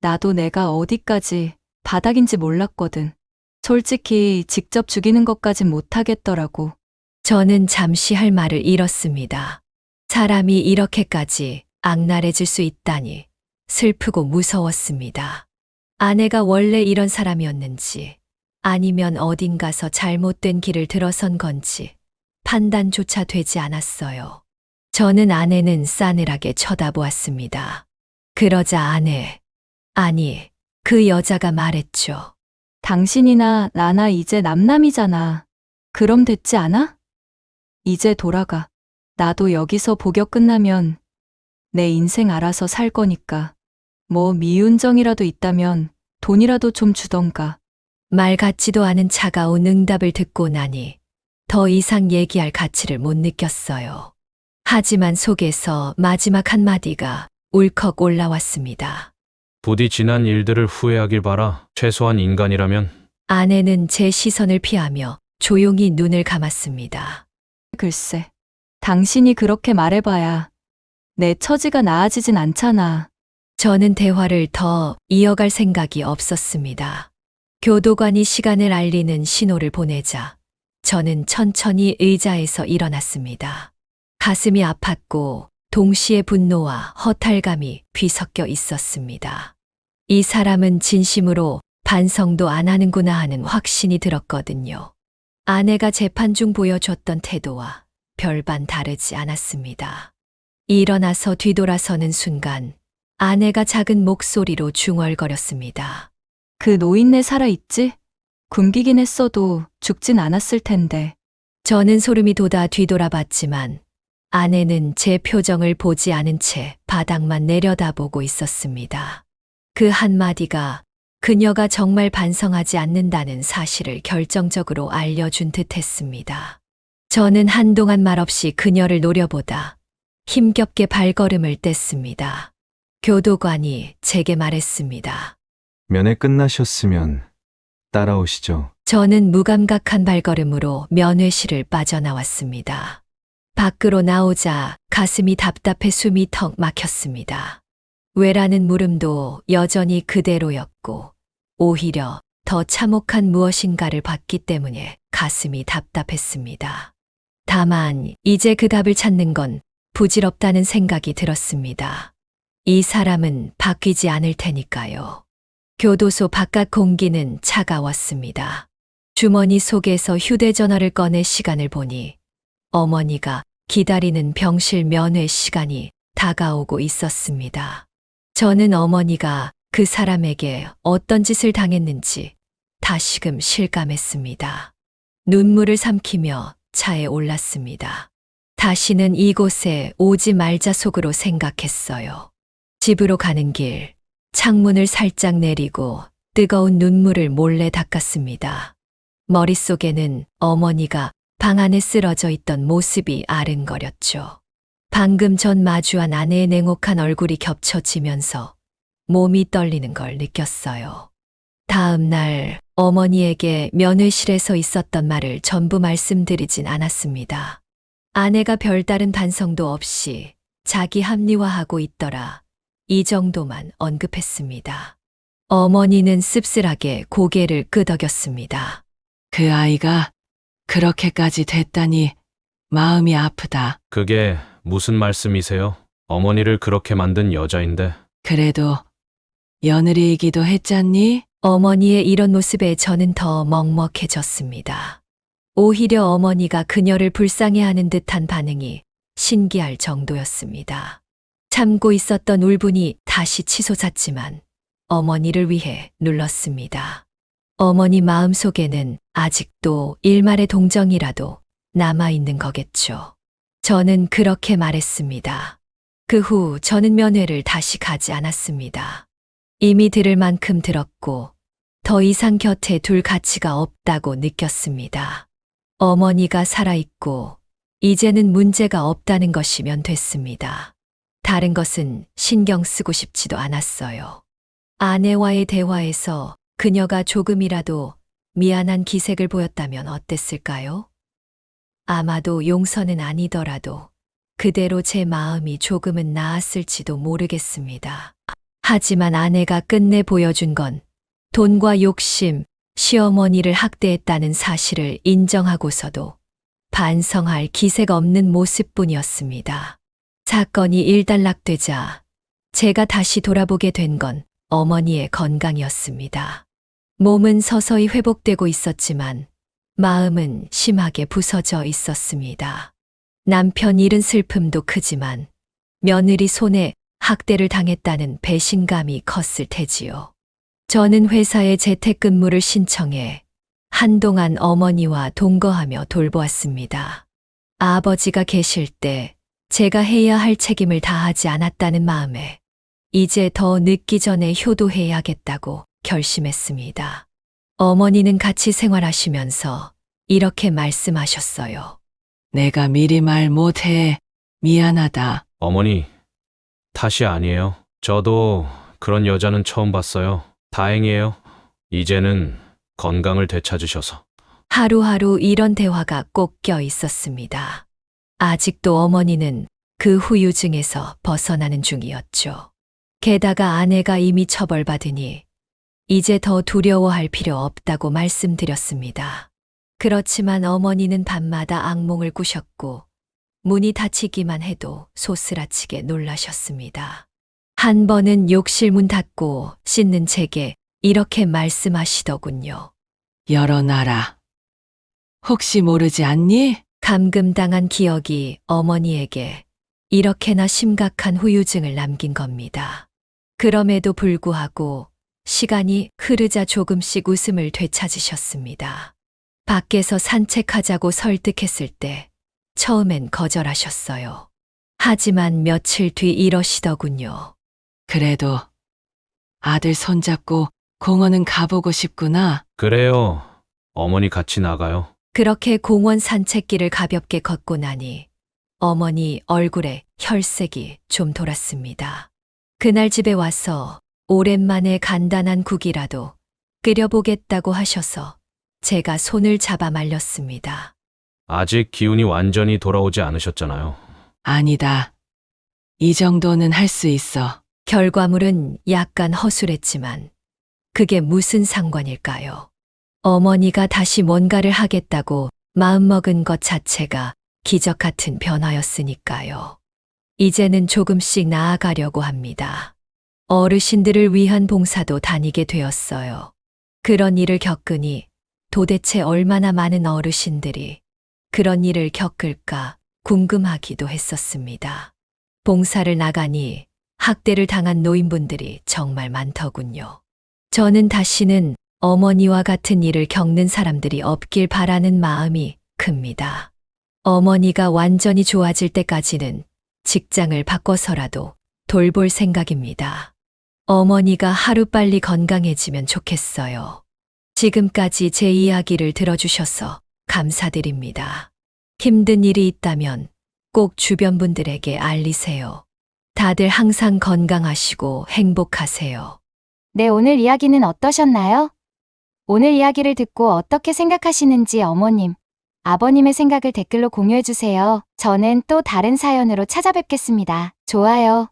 나도 내가 어디까지 바닥인지 몰랐거든. 솔직히 직접 죽이는 것까진 못하겠더라고. 저는 잠시 할 말을 잃었습니다. 사람이 이렇게까지 악랄해질 수 있다니 슬프고 무서웠습니다. 아내가 원래 이런 사람이었는지 아니면 어딘가서 잘못된 길을 들어선 건지 판단조차 되지 않았어요. 저는 아내는 싸늘하게 쳐다보았습니다. 그러자 아니, 그 여자가 말했죠. 당신이나 나나 이제 남남이잖아. 그럼 됐지 않아? 이제 돌아가. 나도 여기서 복역 끝나면 내 인생 알아서 살 거니까. 뭐 미운정이라도 있다면 돈이라도 좀 주던가. 말 같지도 않은 차가운 응답을 듣고 나니 더 이상 얘기할 가치를 못 느꼈어요. 하지만 속에서 마지막 한마디가 울컥 올라왔습니다. 부디 지난 일들을 후회하길 바라. 최소한 인간이라면. 아내는 제 시선을 피하며 조용히 눈을 감았습니다. 글쎄, 당신이 그렇게 말해봐야 내 처지가 나아지진 않잖아. 저는 대화를 더 이어갈 생각이 없었습니다. 교도관이 시간을 알리는 신호를 보내자 저는 천천히 의자에서 일어났습니다. 가슴이 아팠고 동시에 분노와 허탈감이 뒤섞여 있었습니다. 이 사람은 진심으로 반성도 안 하는구나 하는 확신이 들었거든요. 아내가 재판 중 보여줬던 태도와 별반 다르지 않았습니다. 일어나서 뒤돌아서는 순간 아내가 작은 목소리로 중얼거렸습니다. 그 노인네 살아있지? 굶기긴 했어도 죽진 않았을 텐데. 저는 소름이 돋아 뒤돌아봤지만 아내는 제 표정을 보지 않은 채 바닥만 내려다보고 있었습니다. 그 한마디가 그녀가 정말 반성하지 않는다는 사실을 결정적으로 알려준 듯 했습니다. 저는 한동안 말없이 그녀를 노려보다 힘겹게 발걸음을 뗐습니다. 교도관이 제게 말했습니다. 면회 끝나셨으면 따라오시죠. 저는 무감각한 발걸음으로 면회실을 빠져나왔습니다. 밖으로 나오자 가슴이 답답해 숨이 턱 막혔습니다. 왜라는 물음도 여전히 그대로였고 오히려 더 참혹한 무엇인가를 봤기 때문에 가슴이 답답했습니다. 다만 이제 그 답을 찾는 건 부질없다는 생각이 들었습니다. 이 사람은 바뀌지 않을 테니까요. 교도소 바깥 공기는 차가웠습니다. 주머니 속에서 휴대전화를 꺼내 시간을 보니 어머니가 기다리는 병실 면회 시간이 다가오고 있었습니다. 저는 어머니가 그 사람에게 어떤 짓을 당했는지 다시금 실감했습니다. 눈물을 삼키며 차에 올랐습니다. 다시는 이곳에 오지 말자 속으로 생각했어요. 집으로 가는 길, 창문을 살짝 내리고 뜨거운 눈물을 몰래 닦았습니다. 머릿속에는 어머니가 방 안에 쓰러져 있던 모습이 아른거렸죠. 방금 전 마주한 아내의 냉혹한 얼굴이 겹쳐지면서 몸이 떨리는 걸 느꼈어요. 다음 날 어머니에게 면회실에서 있었던 말을 전부 말씀드리진 않았습니다. 아내가 별다른 반성도 없이 자기 합리화하고 있더라. 이 정도만 언급했습니다. 어머니는 씁쓸하게 고개를 끄덕였습니다. 그 아이가 그렇게까지 됐다니 마음이 아프다. 그게 무슨 말씀이세요? 어머니를 그렇게 만든 여자인데. 그래도 며느리이기도 했잖니? 어머니의 이런 모습에 저는 더 먹먹해졌습니다. 오히려 어머니가 그녀를 불쌍해하는 듯한 반응이 신기할 정도였습니다. 참고 있었던 울분이 다시 치솟았지만 어머니를 위해 눌렀습니다. 어머니 마음속에는 아직도 일말의 동정이라도 남아있는 거겠죠. 저는 그렇게 말했습니다. 그 후 저는 면회를 다시 가지 않았습니다. 이미 들을 만큼 들었고 더 이상 곁에 둘 가치가 없다고 느꼈습니다. 어머니가 살아있고 이제는 문제가 없다는 것이면 됐습니다. 다른 것은 신경 쓰고 싶지도 않았어요. 아내와의 대화에서 그녀가 조금이라도 미안한 기색을 보였다면 어땠을까요? 아마도 용서는 아니더라도 그대로 제 마음이 조금은 나았을지도 모르겠습니다. 하지만 아내가 끝내 보여준 건 돈과 욕심, 시어머니를 학대했다는 사실을 인정하고서도 반성할 기색 없는 모습뿐이었습니다. 사건이 일단락되자 제가 다시 돌아보게 된 건 어머니의 건강이었습니다. 몸은 서서히 회복되고 있었지만 마음은 심하게 부서져 있었습니다. 남편 잃은 슬픔도 크지만 며느리 손에 학대를 당했다는 배신감이 컸을 테지요. 저는 회사에 재택근무를 신청해 한동안 어머니와 동거하며 돌보았습니다. 아버지가 계실 때 제가 해야 할 책임을 다하지 않았다는 마음에 이제 더 늦기 전에 효도해야겠다고 결심했습니다. 어머니는 같이 생활하시면서 이렇게 말씀하셨어요. 내가 미리 말 못해 미안하다. 어머니, 탓이 아니에요. 저도 그런 여자는 처음 봤어요. 다행이에요. 이제는 건강을 되찾으셔서. 하루하루 이런 대화가 꼭 껴 있었습니다. 아직도 어머니는 그 후유증에서 벗어나는 중이었죠. 게다가 아내가 이미 처벌받으니 이제 더 두려워할 필요 없다고 말씀드렸습니다. 그렇지만 어머니는 밤마다 악몽을 꾸셨고 문이 닫히기만 해도 소스라치게 놀라셨습니다. 한 번은 욕실 문 닫고 씻는 제게 이렇게 말씀하시더군요. 열어놔라. 혹시 모르지 않니? 감금당한 기억이 어머니에게 이렇게나 심각한 후유증을 남긴 겁니다. 그럼에도 불구하고 시간이 흐르자 조금씩 웃음을 되찾으셨습니다. 밖에서 산책하자고 설득했을 때 처음엔 거절하셨어요. 하지만 며칠 뒤 이러시더군요. 그래도 아들 손잡고 공원은 가보고 싶구나. 그래요. 어머니 같이 나가요. 그렇게 공원 산책길을 가볍게 걷고 나니 어머니 얼굴에 혈색이 좀 돌았습니다. 그날 집에 와서 오랜만에 간단한 국이라도 끓여보겠다고 하셔서 제가 손을 잡아 말렸습니다. 아직 기운이 완전히 돌아오지 않으셨잖아요. 아니다. 이 정도는 할 수 있어. 결과물은 약간 허술했지만 그게 무슨 상관일까요? 어머니가 다시 뭔가를 하겠다고 마음먹은 것 자체가 기적 같은 변화였으니까요. 이제는 조금씩 나아가려고 합니다. 어르신들을 위한 봉사도 다니게 되었어요. 그런 일을 겪으니 도대체 얼마나 많은 어르신들이 그런 일을 겪을까 궁금하기도 했었습니다. 봉사를 나가니 학대를 당한 노인분들이 정말 많더군요. 저는 다시는 어머니와 같은 일을 겪는 사람들이 없길 바라는 마음이 큽니다. 어머니가 완전히 좋아질 때까지는 직장을 바꿔서라도 돌볼 생각입니다. 어머니가 하루빨리 건강해지면 좋겠어요. 지금까지 제 이야기를 들어주셔서 감사드립니다. 힘든 일이 있다면 꼭 주변 분들에게 알리세요. 다들 항상 건강하시고 행복하세요. 네, 오늘 이야기는 어떠셨나요? 오늘 이야기를 듣고 어떻게 생각하시는지 어머님, 아버님의 생각을 댓글로 공유해주세요. 저는 또 다른 사연으로 찾아뵙겠습니다. 좋아요,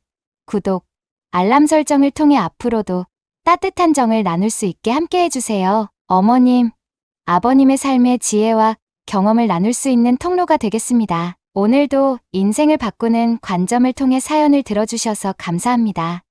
구독, 알람 설정을 통해 앞으로도 따뜻한 정을 나눌 수 있게 함께 해주세요. 어머님, 아버님의 삶의 지혜와 경험을 나눌 수 있는 통로가 되겠습니다. 오늘도 인생을 바꾸는 관점을 통해 사연을 들어주셔서 감사합니다.